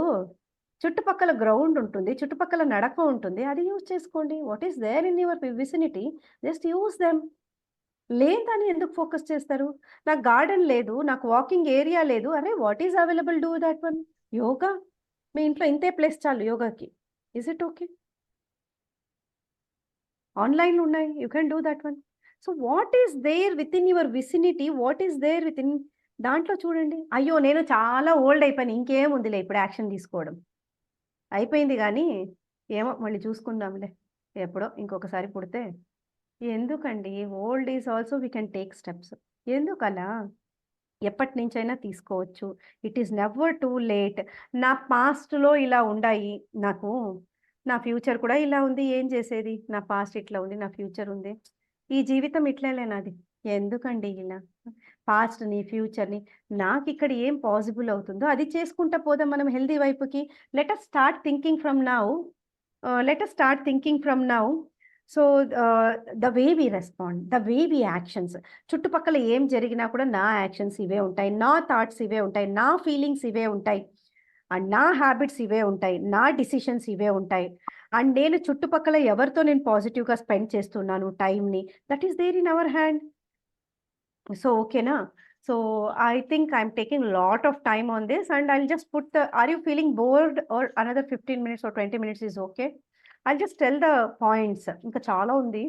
చుట్టుపక్కల గ్రౌండ్ ఉంటుంది, చుట్టుపక్కల నడక ఉంటుంది, అది యూజ్ చేసుకోండి. What is there in your vicinity, just use them. లేని దాన్ని ఎందుకు ఫోకస్ చేస్తారు? నాకు గార్డెన్ లేదు, నాకు వాకింగ్ ఏరియా లేదు. అరే what is available, do that one. Yoga, మీ ఇంట్లో ఇంతే ప్లేస్ చాలు యోగాకి. Is it okay? ఆన్లైన్ ఉన్నాయి, you can do that one. So what is there within your vicinity, what is there within దాంట్లో చూడండి. అయ్యో నేను చాలా ఓల్డ్ అయిపోయాను, ఇంకేముందిలే ఇప్పుడు యాక్షన్ తీసుకోవడం. అయిపోయింది కానీ ఏమో మళ్ళీ చూసుకుందాంలే, ఎప్పుడో ఇంకొకసారి పుడితే. ఎందుకండి? Old is also we can take steps. ఎందుకలా? ఎప్పటి నుంచైనా తీసుకోవచ్చు. It is never too late. నా పాస్ట్లో ఇలా ఉండాయి నాకు, నా ఫ్యూచర్ కూడా ఇలా ఉంది. ఏం చేసేది? నా పాస్ట్ ఇట్లా ఉంది, నా ఫ్యూచర్ ఉంది. ఈ జీవితం ఇట్లేలే నాది. ఎందుకండి ఇలా? పాస్ట్‌ని, ఫ్యూచర్‌ని నాకు ఇక్కడ ఏం పాసిబుల్ అవుతుందో అది చేసుకుంటా పోదాం మనం హెల్తీ వైపుకి. Let us start thinking from now. Let us start thinking from now. So the way we respond, the way we actions. చుట్టుపక్కల ఏం జరిగినా కూడా నా యాక్షన్స్ ఇవే ఉంటాయి, నా థాట్స్ ఇవే ఉంటాయి, నా ఫీలింగ్స్ ఇవే ఉంటాయి, అండ్ నా హ్యాబిట్స్ ఇవే ఉంటాయి, నా డిసిషన్స్ ఇవే ఉంటాయి. అండ్ నేను చుట్టుపక్కల ఎవరితో నేను పాజిటివ్గా స్పెండ్ చేస్తున్నాను టైంని, that is there in our hand. So ఓకేనా? So I think I'm taking a lot of time on this, and I'll just put the, are you feeling bored or another 15 minutes or 20 minutes is okay? I'll just tell the points. ఇంకా చాలా ఉంది,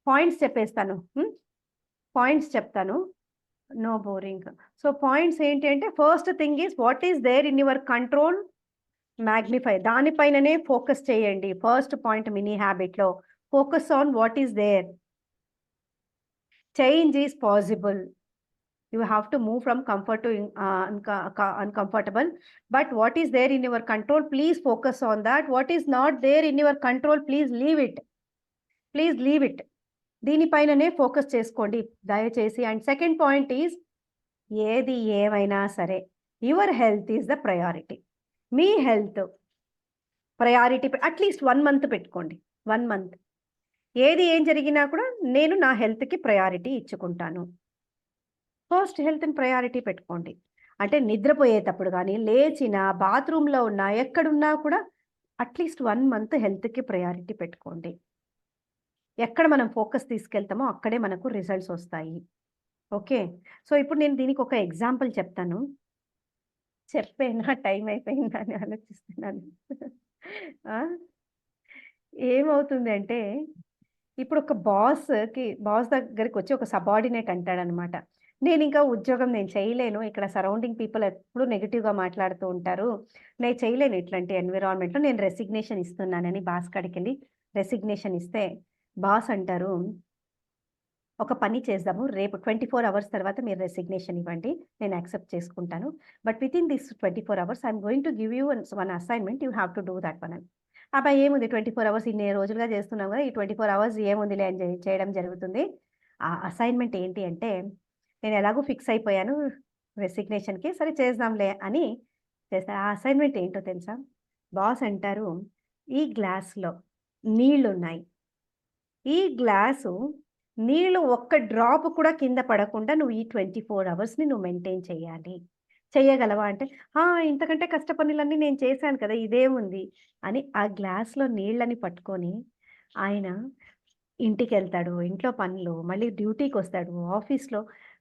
points చెప్పేస్తాను. Points చెప్తాను, no boring. So points ఏంటి అంటే, first thing is what is there in your control, magnify, దానిపైననే focus చేయండి. First point mini హ్యాబిట్లో focus on what is there. Change is possible. You have to move from comfort to uncomfortable. But what is there in your control, please focus on that. What is not there in your control, please leave it. Please leave it. దీనిపైననే focus చేసుకోండి దయచేసి. And second point is, ఏది ఏమైనా సరే your health is the priority. మీ health priority at least 1 month పెట్టుకోండి. 1 month ఏది ఏం జరిగినా కూడా నేను నా హెల్త్కి ప్రయారిటీ ఇచ్చుకుంటాను. ఫస్ట్ హెల్త్ని ప్రయారిటీ పెట్టుకోండి. అంటే నిద్రపోయేటప్పుడు కానీ, లేచిన, బాత్రూంలో ఉన్నా, ఎక్కడున్నా కూడా అట్లీస్ట్ 1 month హెల్త్కి ప్రయారిటీ పెట్టుకోండి. ఎక్కడ మనం ఫోకస్ తీసుకెళ్తామో అక్కడే మనకు రిజల్ట్స్ వస్తాయి. ఓకే. సో ఇప్పుడు నేను దీనికి ఒక ఎగ్జాంపుల్ చెప్తాను. చెప్పేనా? టైం అయిపోయిందా అని ఆలోచిస్తున్నాను. ఏమవుతుంది అంటే, ఇప్పుడు ఒక బాస్ దగ్గరికి వచ్చి ఒక సబార్డినేట్ అంటాడనమాట, నేను ఇంకా ఉద్యోగం నేను చేయలేను, ఇక్కడ సరౌండింగ్ పీపుల్ ఎప్పుడు నెగిటివ్గా మాట్లాడుతూ ఉంటారు, నేను చేయలేను ఇట్లాంటి ఎన్విరాన్మెంట్లో, నేను రెసిగ్నేషన్ ఇస్తున్నానని బాస్ కాడికి వెళ్ళి రెసిగ్నేషన్ ఇస్తే, బాస్ అంటారు ఒక పని చేద్దాము, రేపు 24 hours తర్వాత మీరు రెసిగ్నేషన్ ఇవ్వండి, నేను యాక్సెప్ట్ చేసుకుంటాను. But with in this 24 hours I'm going to give you one assignment, you have to do that one అని. అబ్బాయి ఏముంది 24 hours ఇన్ని రోజులుగా చేస్తున్నాం కదా, ఈ 24 hours ఏముందిలే అని చేయడం జరుగుతుంది. ఆ అసైన్మెంట్ ఏంటి అంటే, నేను ఎలాగో ఫిక్స్ అయిపోయాను రెసిగ్నేషన్కి, సరే చేద్దాంలే అని చేస్తాను. ఆ అసైన్మెంట్ ఏంటో తెలుసా? బాస్ అంటారు, ఈ గ్లాస్లో నీళ్లున్నాయి, ఈ గ్లాసు నీళ్ళు ఒక్క డ్రాప్ కూడా కింద పడకుండా నువ్వు ఈ 24 hours నువ్వు మెయింటైన్ చేయాలి. చేయగలవా అంటే, ఇంతకంటే కష్ట పనులన్నీ నేను చేశాను కదా, ఇదేముంది అని ఆ గ్లాస్లో నీళ్ళని పట్టుకొని ఆయన ఇంటికి వెళ్తాడు, ఇంట్లో పనులు, మళ్ళీ డ్యూటీకి వస్తాడు, ఆఫీస్లో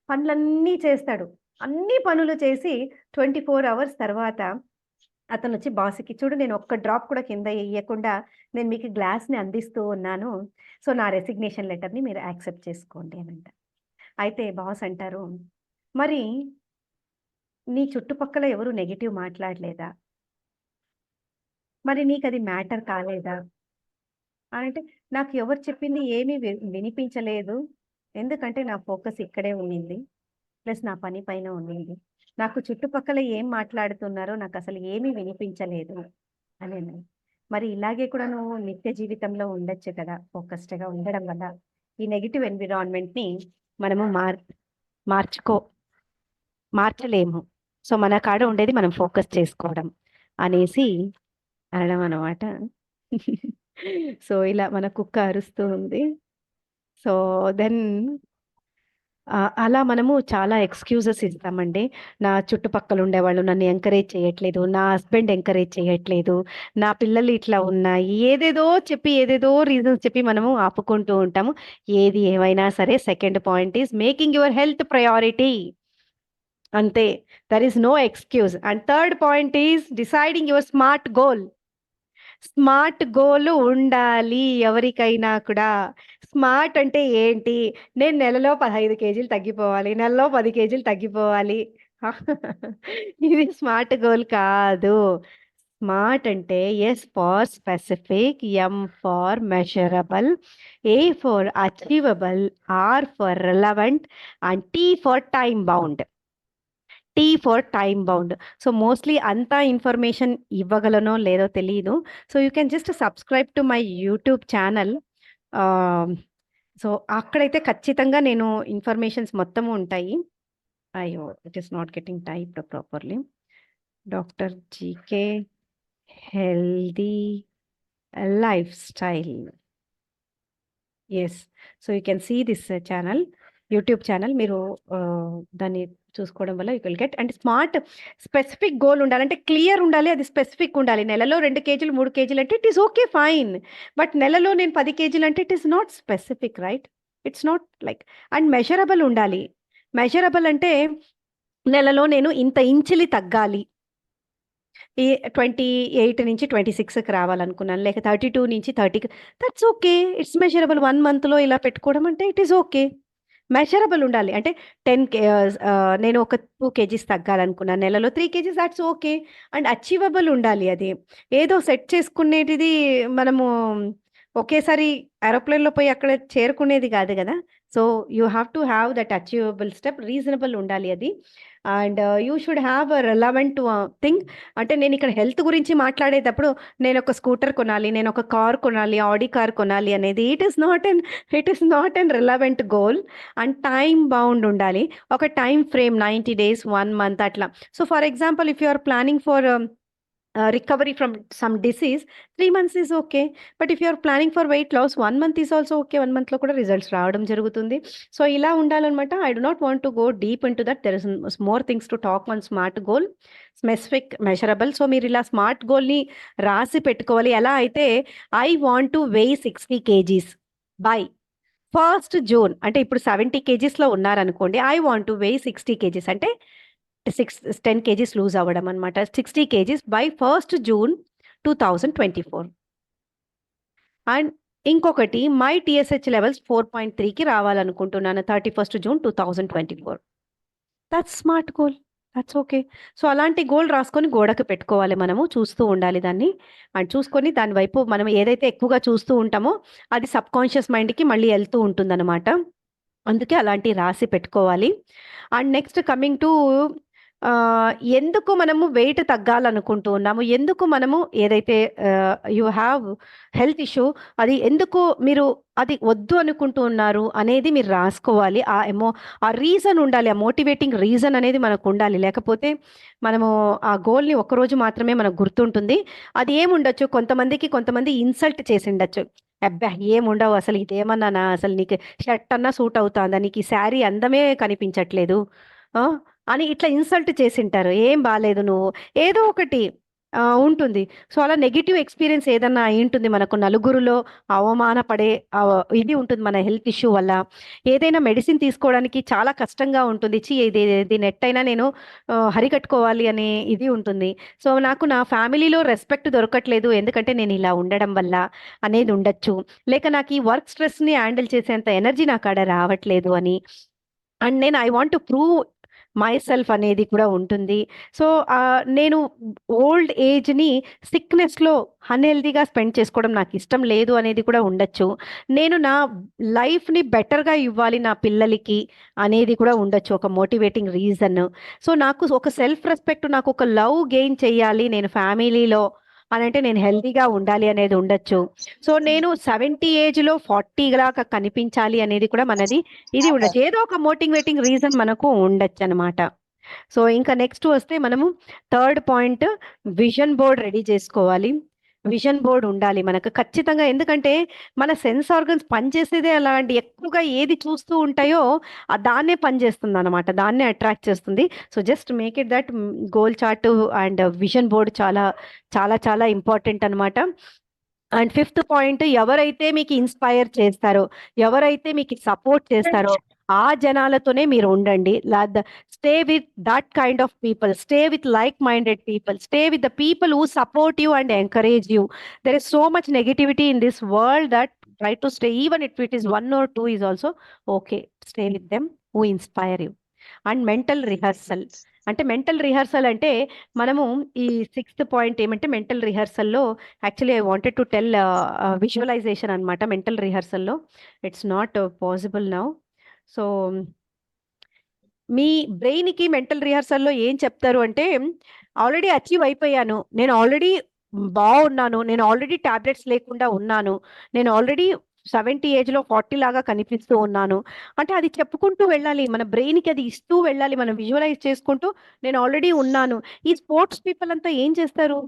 పనులన్నీ చేస్తాడు. అన్ని పనులు చేసి 24 hours తర్వాత అతను వచ్చి బాస్కి, చూడు నేను ఒక్క డ్రాప్ కూడా కింద వేయకుండా నేను మీకు గ్లాస్ని అందిస్తూ ఉన్నాను, సో నా రెసిగ్నేషన్ లెటర్ని మీరు యాక్సెప్ట్ చేసుకోండి అని అంట. అయితే బాస్ అంటారు, మరి నీ చుట్టుపక్కల ఎవరు నెగిటివ్ మాట్లాడలేదా, మరి నీకు అది మ్యాటర్ కాలేదా అని అంటే, నాకు ఎవరు చెప్పింది ఏమీ వినిపించలేదు, ఎందుకంటే నా ఫోకస్ ఇక్కడే ఉండింది, ప్లస్ నా పని పైన ఉండింది, నాకు చుట్టుపక్కల ఏం మాట్లాడుతున్నారో నాకు అసలు ఏమీ వినిపించలేదు అని అన్నాడు. మరి ఇలాగే కూడా నువ్వు నిత్య జీవితంలో ఉండొచ్చు కదా! ఫోకస్డ్‌గా ఉండడం వల్ల. ఈ నెగెటివ్ ఎన్విరాన్మెంట్‌ని మనము మార్చుకో మార్చలేము. సో, మన కాడ ఉండేది మనం ఫోకస్ చేసుకోవడం అనేసి అనడం అనమాట. సో, ఇలా మన కుక్క అరుస్తూ ఉంది. సో, దెన్ అలా మనము చాలా ఎక్స్‌క్యూజెస్ ఇస్తామండి. నా చుట్టుపక్కల ఉండేవాళ్ళు నన్ను ఎంకరేజ్ చేయట్లేదు. నా హస్బెండ్ ఎంకరేజ్ చేయట్లేదు. నా పిల్లలు ఇట్లా ఉన్నాయి. ఏదేదో రీజన్స్ చెప్పి మనము ఆపుకుంటూ ఉంటాము. ఏది ఏమైనా సరే second point is making your health priority. అంతే. There is no excuse. And third point is deciding your smart goal. Smart goal ఉండాలి ఎవరికైనా కూడా. స్మార్ట్ అంటే ఏంటి? నేను నెలలో 15 కేజీలు తగ్గిపోవాలి. నెలలో 10 కేజీలు తగ్గిపోవాలి. ఇది స్మార్ట్ గోల్ కాదు. స్మార్ట్ అంటే S for specific, M for measurable, A for achievable, R for relevant and T for time bound. So mostly అంతా ఇన్ఫర్మేషన్ ఇవ్వగలనో లేదో తెలీదు. So you can just subscribe to my YouTube channel. So అక్కడైతే ఖచ్చితంగా నేను informations మొత్తము ఉంటాయి. అయ్యో! It is not getting typed properly. Doctor GK healthy lifestyle. Yes. So you can see this channel, YouTube channel. మీరు దాన్ని చూసుకోవడం వల్ల you will get. And smart specific goal ఉండాలి. అంటే క్లియర్ ఉండాలి. అది స్పెసిఫిక్ ఉండాలి. నెలలో 2 కేజీలు, 3 కేజీలు అంటే it is okay fine. But నెలలో నేను 10 కేజీలు అంటే it is not specific, right? It's not like. And measurable ఉండాలి. మెజరబుల్ అంటే నెలలో నేను ఇంత ఇంచులు తగ్గాలి. ఈ 28 నుంచి 26కి రావాలనుకున్నాను. లేక 32 నుంచి 30కి. That's okay. It's measurable. 1 మంత్‌లో ఇలా పెట్టుకోవడం అంటే ఇట్ ఈస్ ఓకే. మెజరబుల్ ఉండాలి. అంటే నేను ఒక 2 కేజీస్ తగ్గాలనుకున్నాను. నెలలో 3 kgs that's okay. And achievable ఉండాలి అది. ఏదో సెట్ చేసుకునేటిది మనము ఒకేసారి ఏరోప్లేన్‌లో పోయి అక్కడ చేరుకునేది కాదు గదా! So, you have to have that achievable step. Reasonable ఉండాలి అది. And you should have a relevant thing. అంటే నేను ఇక్కడ హెల్త్ గురించి మాట్లాడేటప్పుడు నేను ఒక స్కూటర్ కొనాలి, నేను ఒక కార్ కొనాలి, ఆడి కార్ కొనాలి అనేది it is not an relevant goal. And time bound ఉండాలి. ఒక టైమ్ ఫ్రేమ్ 90 డేస్, 1 మంత్ అట్లా. So, for example if you are planning for recovery from some disease, 3 months is okay. But if you are planning for weight loss, 1 month is also okay. 1 monthలో కూడా results రావడం జరుగుతుంది. So ఇలా ఉండాలన్నమాట. I do not want to go deep into that. There is more things to talk on smart goal, specific, measurable. So మీరు ఇలా smart గోల్ని రాసి పెట్టుకోవాలి. ఎలా అయితే ఐ వాంట్ టు వెయ్ 60 కేజీస్ బై 1st జూన్. అంటే ఇప్పుడు 70 కేజీస్లో ఉన్నారనుకోండి. ఐ వాంట్ టు వెయ్ 60 కేజీస్ అంటే 10 కేజీస్ లూజ్ అవ్వడం అనమాట. 60 kgs by 1st June 2024. And ఇంకొకటి మై టీఎస్హెచ్ లెవెల్స్ 4.3కి రావాలనుకుంటున్నాను 31st June 2024. That's smart goal. That's okay. So అలాంటి గోల్ రాసుకొని గోడకు పెట్టుకోవాలి. మనము చూస్తూ ఉండాలి దాన్ని. అండ్ చూసుకొని దాని వైపు మనం ఏదైతే ఎక్కువగా చూస్తూ ఉంటామో అది సబ్కాన్షియస్ మైండ్కి మళ్ళీ వెళ్తూ ఉంటుందన్నమాట. అందుకే అలాంటివి రాసి పెట్టుకోవాలి. అండ్ నెక్స్ట్ కమింగ్ టు ఎందుకు మనము వెయిట్ తగ్గాలనుకుంటూ ఉన్నాము, ఎందుకు మనము ఏదైతే యూ హ్యావ్ హెల్త్ ఇష్యూ అది ఎందుకు మీరు అది వద్దు అనుకుంటూ ఉన్నారు అనేది మీరు రాసుకోవాలి. ఆ రీజన్ ఉండాలి. ఆ మోటివేటింగ్ రీజన్ అనేది మనకు ఉండాలి. లేకపోతే మనము ఆ గోల్ని ఒక్కరోజు మాత్రమే మనకు గుర్తుంటుంది. అది ఏముండొచ్చు, కొంతమంది ఇన్సల్ట్ చేసి ఉండొచ్చు. అబ్బా ఏముండవు అసలు, ఇదేమన్నానా, అసలు నీకు షర్ట్ అన్నా సూట్ అవుతుందా, నీకు ఈ శారీ అందమే కనిపించట్లేదు అని ఇట్లా ఇన్సల్ట్ చేసింటారు. ఏం బాలేదు నువ్వు, ఏదో ఒకటి ఉంటుంది. సో అలా నెగిటివ్ ఎక్స్పీరియన్స్ ఏదన్నా అయి ఉంటుంది మనకు. నలుగురిలో అవమానపడే ఇది ఉంటుంది మన హెల్త్ ఇష్యూ వల్ల. ఏదైనా మెడిసిన్ తీసుకోవడానికి చాలా కష్టంగా ఉంటుంది. ఇది నెట్ అయినా నేను హరికట్టుకోవాలి అనే ఇది ఉంటుంది. సో నాకు నా ఫ్యామిలీలో రెస్పెక్ట్ దొరకట్లేదు ఎందుకంటే నేను ఇలా ఉండడం వల్ల అనేది ఉండొచ్చు. లేక నాకు ఈ వర్క్ స్ట్రెస్ని హ్యాండిల్ చేసేంత ఎనర్జీ నాకు ఆడ రావట్లేదు అని. అండ్ నేను I want to prove my self అనేది కూడా ఉంటుంది. సో నేను ఓల్డ్ ఏజ్ని సిక్నెస్లో అన్హెల్దీగా స్పెండ్ చేసుకోవడం నాకు ఇష్టం లేదు అనేది కూడా ఉండొచ్చు. నేను నా లైఫ్ని బెటర్గా ఇవ్వాలి నా పిల్లలకి అనేది కూడా ఉండొచ్చు ఒక మోటివేటింగ్ రీజన్. సో నాకు ఒక సెల్ఫ్ రెస్పెక్ట్, నాకు ఒక లవ్ గెయిన్ చేయాలి నేను ఫ్యామిలీలో అని అంటే నేను హెల్తీగా ఉండాలి అనేది ఉండొచ్చు. సో నేను 70 ఏజ్లో 40 లాగా కనిపించాలి అనేది కూడా మనది ఇది ఉండొచ్చు. ఏదో ఒక మోటివేటింగ్ రీజన్ మనకు ఉండొచ్చు అనమాట. సో ఇంకా నెక్స్ట్ వస్తే మనము third point, vision board ready చేసుకోవాలి. విజన్ బోర్డ్ ఉండాలి మనకు ఖచ్చితంగా. ఎందుకంటే మన సెన్స్ ఆర్గన్స్ పనిచేసేదే అలాంటి, ఎక్కువగా ఏది చూస్తూ ఉంటాయో దాన్నే పనిచేస్తుంది అనమాట, దాన్నే అట్రాక్ట్ చేస్తుంది. So just make it that goal chart and vision board చాలా చాలా చాలా ఇంపార్టెంట్ అనమాట. అండ్ ఫిఫ్త్ పాయింట్, ఎవరైతే మీకు ఇన్స్పైర్ చేస్తారో, ఎవరైతే మీకు సపోర్ట్ చేస్తారో ఆ జనాలతోనే మీరు ఉండండి. Stay with that kind of people, stay with like minded people, stay with the people who support you and encourage you. There is so much negativity in this world that try to stay, even if it is 1 or 2 is also okay. Stay with them who inspire you. And mental rehearsal. అంటే mental rehearsal అంటే మనము ఈ 6th point ఏమంటే mental రిహర్సల్లో actually I wanted to tell visualisation అనమాట. Mental రిహర్సల్లో it's not possible now. So మీ బ్రెయిన్కి మెంటల్ రిహర్సల్లో ఏం చెప్తారు అంటే, ఆల్రెడీ అచీవ్ అయిపోయాను, నేను ఆల్రెడీ బాగున్నాను, నేను ఆల్రెడీ టాబ్లెట్స్ లేకుండా ఉన్నాను, నేను ఆల్రెడీ 70 ఏజ్లో 40 లాగా కనిపిస్తూ ఉన్నాను అంటే అది చెప్పుకుంటూ వెళ్ళాలి, మన బ్రెయిన్కి అది ఇస్తూ వెళ్ళాలి, మనం విజువలైజ్ చేసుకుంటూ నేను ఆల్రెడీ ఉన్నాను. ఈ స్పోర్ట్స్ పీపుల్ అంతా ఏం చేస్తారు,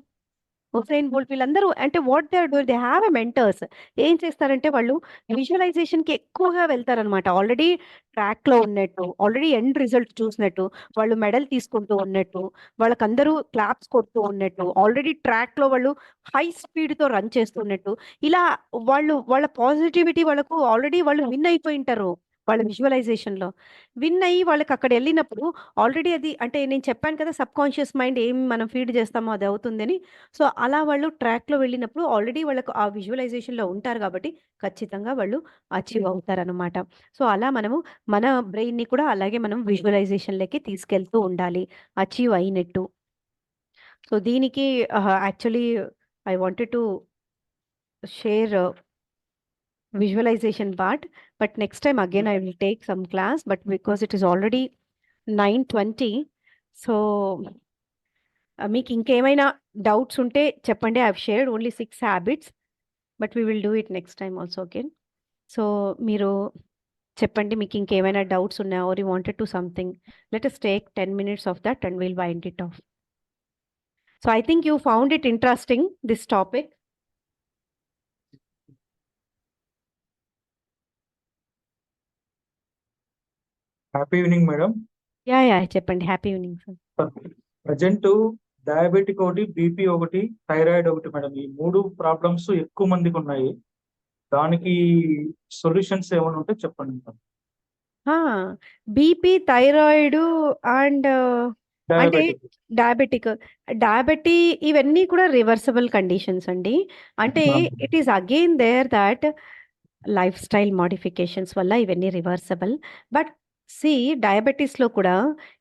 హుసేన్ బోల్ట్ వీళ్ళందరూ అంటే what they are doing, they have a mentors. ఏం చేస్తారంటే వాళ్ళు విజువలైజేషన్కి ఎక్కువగా వెళ్తారనమాట. ఆల్రెడీ ట్రాక్లో ఉన్నట్టు, ఆల్రెడీ ఎండ్ రిజల్ట్ చూసినట్టు, వాళ్ళు మెడల్ తీసుకుంటూ ఉన్నట్టు, వాళ్ళకందరూ క్లాప్స్ కొడుతూ ఉన్నట్టు, ఆల్రెడీ ట్రాక్లో వాళ్ళు హై స్పీడ్తో రన్ చేస్తున్నట్టు, ఇలా వాళ్ళ పాజిటివిటీ వాళ్ళకు ఆల్రెడీ వాళ్ళు విన్ అయిపోయి ఉంటారు. వాళ్ళ విజువలైజేషన్లో విన్ అయ్యి వాళ్ళకి అక్కడ వెళ్ళినప్పుడు ఆల్రెడీ అది అంటే నేను చెప్పాను కదా, సబ్ కాన్షియస్ మైండ్ ఏం మనం ఫీడ్ చేస్తామో అది అవుతుందని. సో అలా వాళ్ళు ట్రాక్లో వెళ్ళినప్పుడు ఆల్రెడీ వాళ్ళకు ఆ విజువలైజేషన్లో ఉంటారు కాబట్టి ఖచ్చితంగా వాళ్ళు అచీవ్ అవుతారనమాట. సో అలా మనము మన బ్రెయిన్ని కూడా అలాగే మనం విజువలైజేషన్లోకి తీసుకెళ్తూ ఉండాలి అచీవ్ అయినట్టు. సో దీనికి actually I wanted to share visualization part, but next time again I will take some class, but because it is already 9:20, so మీకు ఇంకేమైనా డౌట్స్ ఉంటే చెప్పండి. I have shared only 6 habits, but we will do it next time also again. So మీరు చెప్పండి మీకు ఇంకేమైనా doubts ఉన్నాయా, or you wanted to something. Let us take 10 minutes of that and we'll wind it off. So I think you found it interesting, this topic. Happy evening madam. Yeah చెప్పండి. Happy evening sir. Present diabetic ఒకటి, BP ఒకటి, thyroid ఒకటి madam, ఈ 3 problems ఎక్కువ మందికి ఉన్నాయి. దానికి solutions ఏమైనా ఉంటే చెప్పండి మేడం. బీపీ, థైరాయిడ్ అండ్ అంటే డయాబెటిక్ డయాబెటీ ఇవన్నీ కూడా రివర్సబుల్ కండిషన్స్ అండి. అంటే it is again there that lifestyle modifications వల్ల ఇవన్నీ రివర్సబుల్. బట్ సి డయాబెటీస్లో కూడా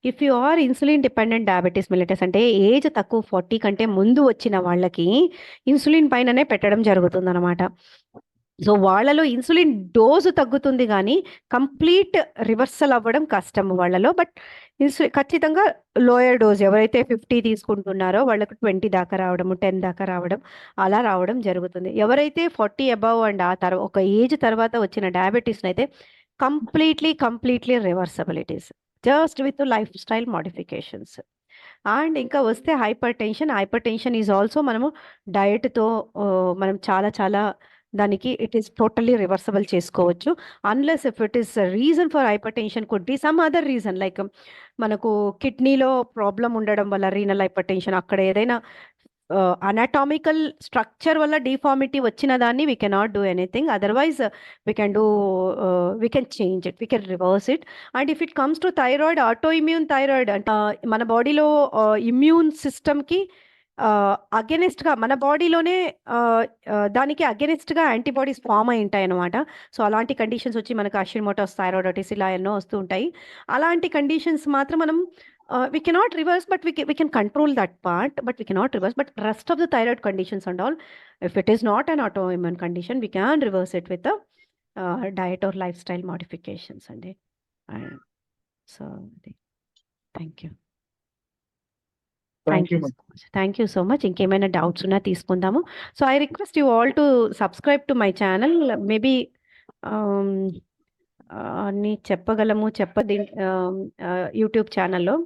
if you are insulin dependent diabetes mellitus అంటే ఏజ్ తక్కువ 40 కంటే ముందు వచ్చిన వాళ్ళకి ఇన్సులిన్ పైననే పెట్టడం జరుగుతుంది అనమాట. సో వాళ్ళలో ఇన్సులిన్ డోసు తగ్గుతుంది కానీ కంప్లీట్ రివర్సల్ అవ్వడం కష్టం వాళ్ళలో. బట్ ఖచ్చితంగా లోయర్ డోస్ ఎవరైతే 50 తీసుకుంటున్నారో వాళ్ళకు 20 దాకా రావడము, 10 దాకా రావడం, అలా రావడం జరుగుతుంది. ఎవరైతే 40 అబవ్ అండ్ ఆ తర్వాత ఒక ఏజ్ తర్వాత వచ్చిన డయాబెటీస్ని అయితే completely reversible it is just with life style modifications. And ఇంకా వస్తే హైపర్ టెన్షన్ ఈజ్ ఆల్సో మనము డయట్తో మనం చాలా దానికి ఇట్ ఈస్ టోటల్లీ రివర్సబుల్ చేసుకోవచ్చు. Unless if it is reason for hyper tension could be some other reason, like మనకు కిడ్నీలో problem ఉండడం వల్ల రీనల్ హైపర్ టెన్షన్, అక్కడ ఏదైనా అనటామికల్ స్ట్రక్చర్ వల్ల డిఫార్మిటీ వచ్చిన దాన్ని we cannot do anything. Otherwise we can change it, we can reverse it. And if it comes to thyroid, auto immune thyroid అంటే మన బాడీలో ఇమ్యూన్ సిస్టమ్కి అగెనిస్ట్గా మన బాడీలోనే దానికి అగెనిస్ట్గా యాంటీబాడీస్ ఫామ్ అయి ఉంటాయి అనమాట. సో అలాంటి కండిషన్స్ వచ్చి మనకు హషిమోటోస్ థైరాయిడైటిస్ ఇలా ఎన్నో వస్తూ ఉంటాయి. అలాంటి కండిషన్స్ మాత్రం మనం we cannot reverse, but we can control that part, but we cannot reverse. But rest of the thyroid conditions and all, if it is not an autoimmune condition, we can reverse it with the diet or lifestyle modifications. And so thank you. Thank you so madam. Much. Thank you so much. ఇంకేమైనా doubts ఉన్నా తీసుకుందాము. So I request you all to subscribe to my channel. Maybe అన్నీ చెప్పది YouTube ఛానల్లో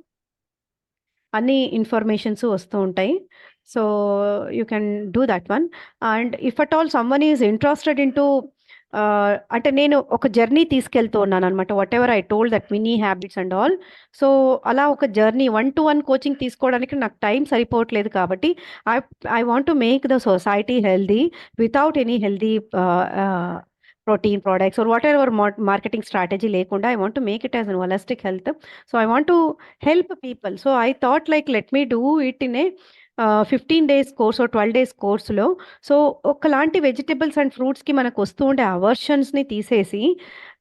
అన్ని informations వస్తూ ఉంటాయి. So you can do that one. And if at all someone is interested in to అంటే నేను ఒక జర్నీ తీసుకెళ్తూ ఉన్నాను అనమాట. What ever I told that mini habits and all. So అలా ఒక జర్నీ 1-to-1 కోచింగ్ తీసుకోవడానికి నాకు టైం సరిపోవట్లేదు కాబట్టి I I want to make the society healthy without any healthy protein products or whatever marketing strategy లేకుండా I want to make it as an holistic health. So I want to help people. So I thought like let me do it in a 15 days course or 12 days కోర్సులో. So ఒకలాంటి vegetables and ఫ్రూట్స్కి మనకు వస్తూ ఉండే అవర్షన్స్ని తీసేసి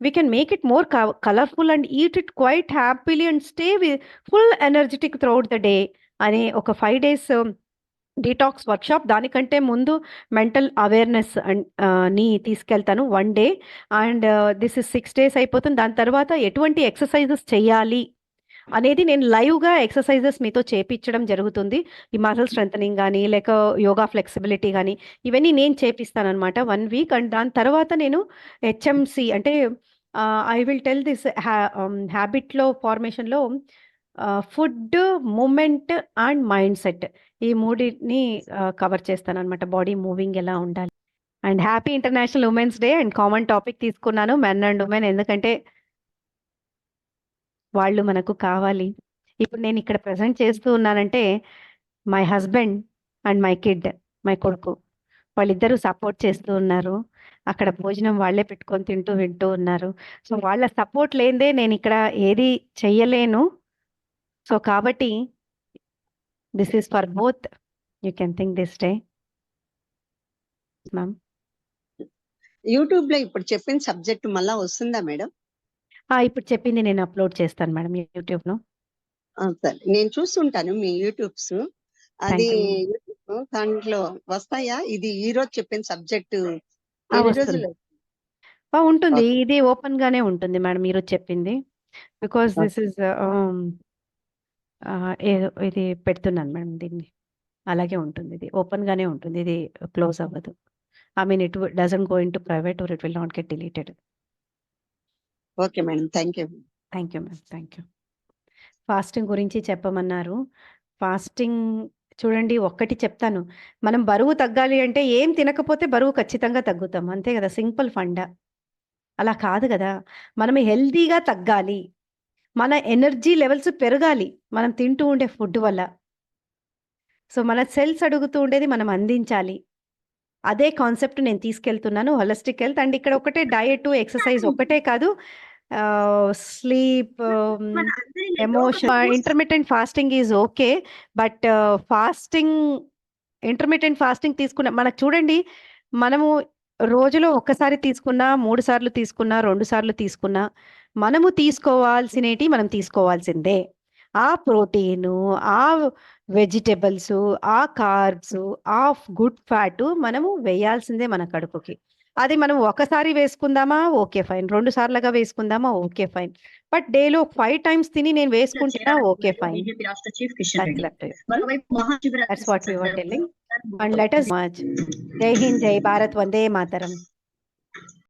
we can make it more colourful and eat it quite happily and stay full energetic throughout the day అనే ఒక 5 days డీటాక్స్ వర్క్షాప్. దానికంటే ముందు మెంటల్ అవేర్నెస్ ని తీసుకెళ్తాను 1 day. And this is 6 days అయిపోతుంది. దాని తర్వాత ఎటువంటి ఎక్సర్సైజెస్ చేయాలి అనేది నేను లైవ్గా ఎక్సర్సైజెస్ మీతో చేపించడం జరుగుతుంది. ఈ మజిల్ స్ట్రెంథనింగ్ కానీ లేక యోగా ఫ్లెక్సిబిలిటీ కానీ ఇవన్నీ నేను చేపిస్తాను అనమాట 1 week. అండ్ దాని తర్వాత నేను హెచ్ఎంసి అంటే ఐ విల్ టెల్ దిస్ హ్యాబిట్లో ఫార్మేషన్లో food, movement and mindset ఈ మూడింటిని కవర్ చేస్తాను అనమాట. బాడీ మూవింగ్ ఎలా ఉండాలి. And happy international women's day and common topic తీసుకున్నాను మెన్ అండ్ ఉమెన్, ఎందుకంటే వాళ్ళు మనకు కావాలి. ఇప్పుడు నేను ఇక్కడ ప్రజెంట్ చేస్తూ ఉన్నానంటే my husband and my kid, my కొడుకు వాళ్ళిద్దరూ సపోర్ట్ చేస్తూ ఉన్నారు. అక్కడ భోజనం వాళ్ళే పెట్టుకొని తింటూ వింటూ ఉన్నారు. సో వాళ్ళ సపోర్ట్ లేనిదే నేను ఇక్కడ ఏది చెయ్యలేను. సో కాబట్టి this is for both. You can think this day ma'am. YouTube లో ఇప్పుడు చెప్పిన సబ్జెక్ట్ మళ్ళా వస్తుందా మేడం? ఇప్పుడు చెప్పింది నేను అప్లోడ్ చేస్తాను మేడం యూట్యూబ్లో. సరే, నేను చూస్తుంటాను మీ యూట్యూబ్స్. అది you. దాంట్లో వస్తాయా? ఇది ఈ రోజు చెప్పిన సబ్జెక్ట్ వస్తుంది. ఉంటుంది. ఇది ఓపెన్ గానే ఉంటుంది మేడం ఈరోజు చెప్పింది. బికాస్ దిస్ ఇస్ ఇది పెడుతున్నాను మేడం, దీన్ని అలాగే ఉంటుంది. ఇది ఓపెన్ గానే ఉంటుంది, ఇది క్లోజ్ అవ్వదు. I mean it doesn't go in to private or it will not get deleted. Okay madam, thank you. Thank you ma'am, thank you. Fasting గురించి చెప్పమన్నారు. ఫాస్టింగ్ చూడండి, ఒక్కటి చెప్తాను. మనం బరువు తగ్గాలి అంటే ఏం తినకపోతే బరువు ఖచ్చితంగా తగ్గుతాం, అంతే కదా, సింపుల్ ఫండా. అలా కాదు కదా, మనం హెల్దీగా తగ్గాలి, మన ఎనర్జీ లెవెల్స్ పెరగాలి మనం తింటూ ఉండే ఫుడ్ వల్ల. సో మన సెల్స్ అడుగుతూ ఉండేది మనం అందించాలి. అదే కాన్సెప్ట్ నేను తీసుకెళ్తున్నాను, హోలిస్టిక్ హెల్త్. అండ్ ఇక్కడ ఒకటే డయట్, ఎక్సర్సైజ్ ఒకటే కాదు, sleep, emotion. Intermittent fasting is okay, but fasting intermittent fasting తీసుకున్న మనకు చూడండి, మనము రోజులో ఒక్కసారి తీసుకున్నా, 3 సార్లు తీసుకున్నా, 2 సార్లు తీసుకున్నా, మనము తీసుకోవాల్సినవి మనం తీసుకోవాల్సిందే. ఆ ప్రోటీను, ఆ వెజిటబుల్స్, ఆ కార్బ్స్, ఆ గుడ్ ఫ్యాట్ మనము వేయాల్సిందే మన కడుపుకి. అది మనం ఒకసారి వేసుకుందామా ఓకే ఫైన్, 2 సార్లుగా వేసుకుందామా ఓకే ఫైన్, బట్ డేలో 5 times తిని నేను వేసుకుంటున్నా okay fine. That's what we were telling. And let us merge. జై హింద్, జై భారత్, వందే మాతరం.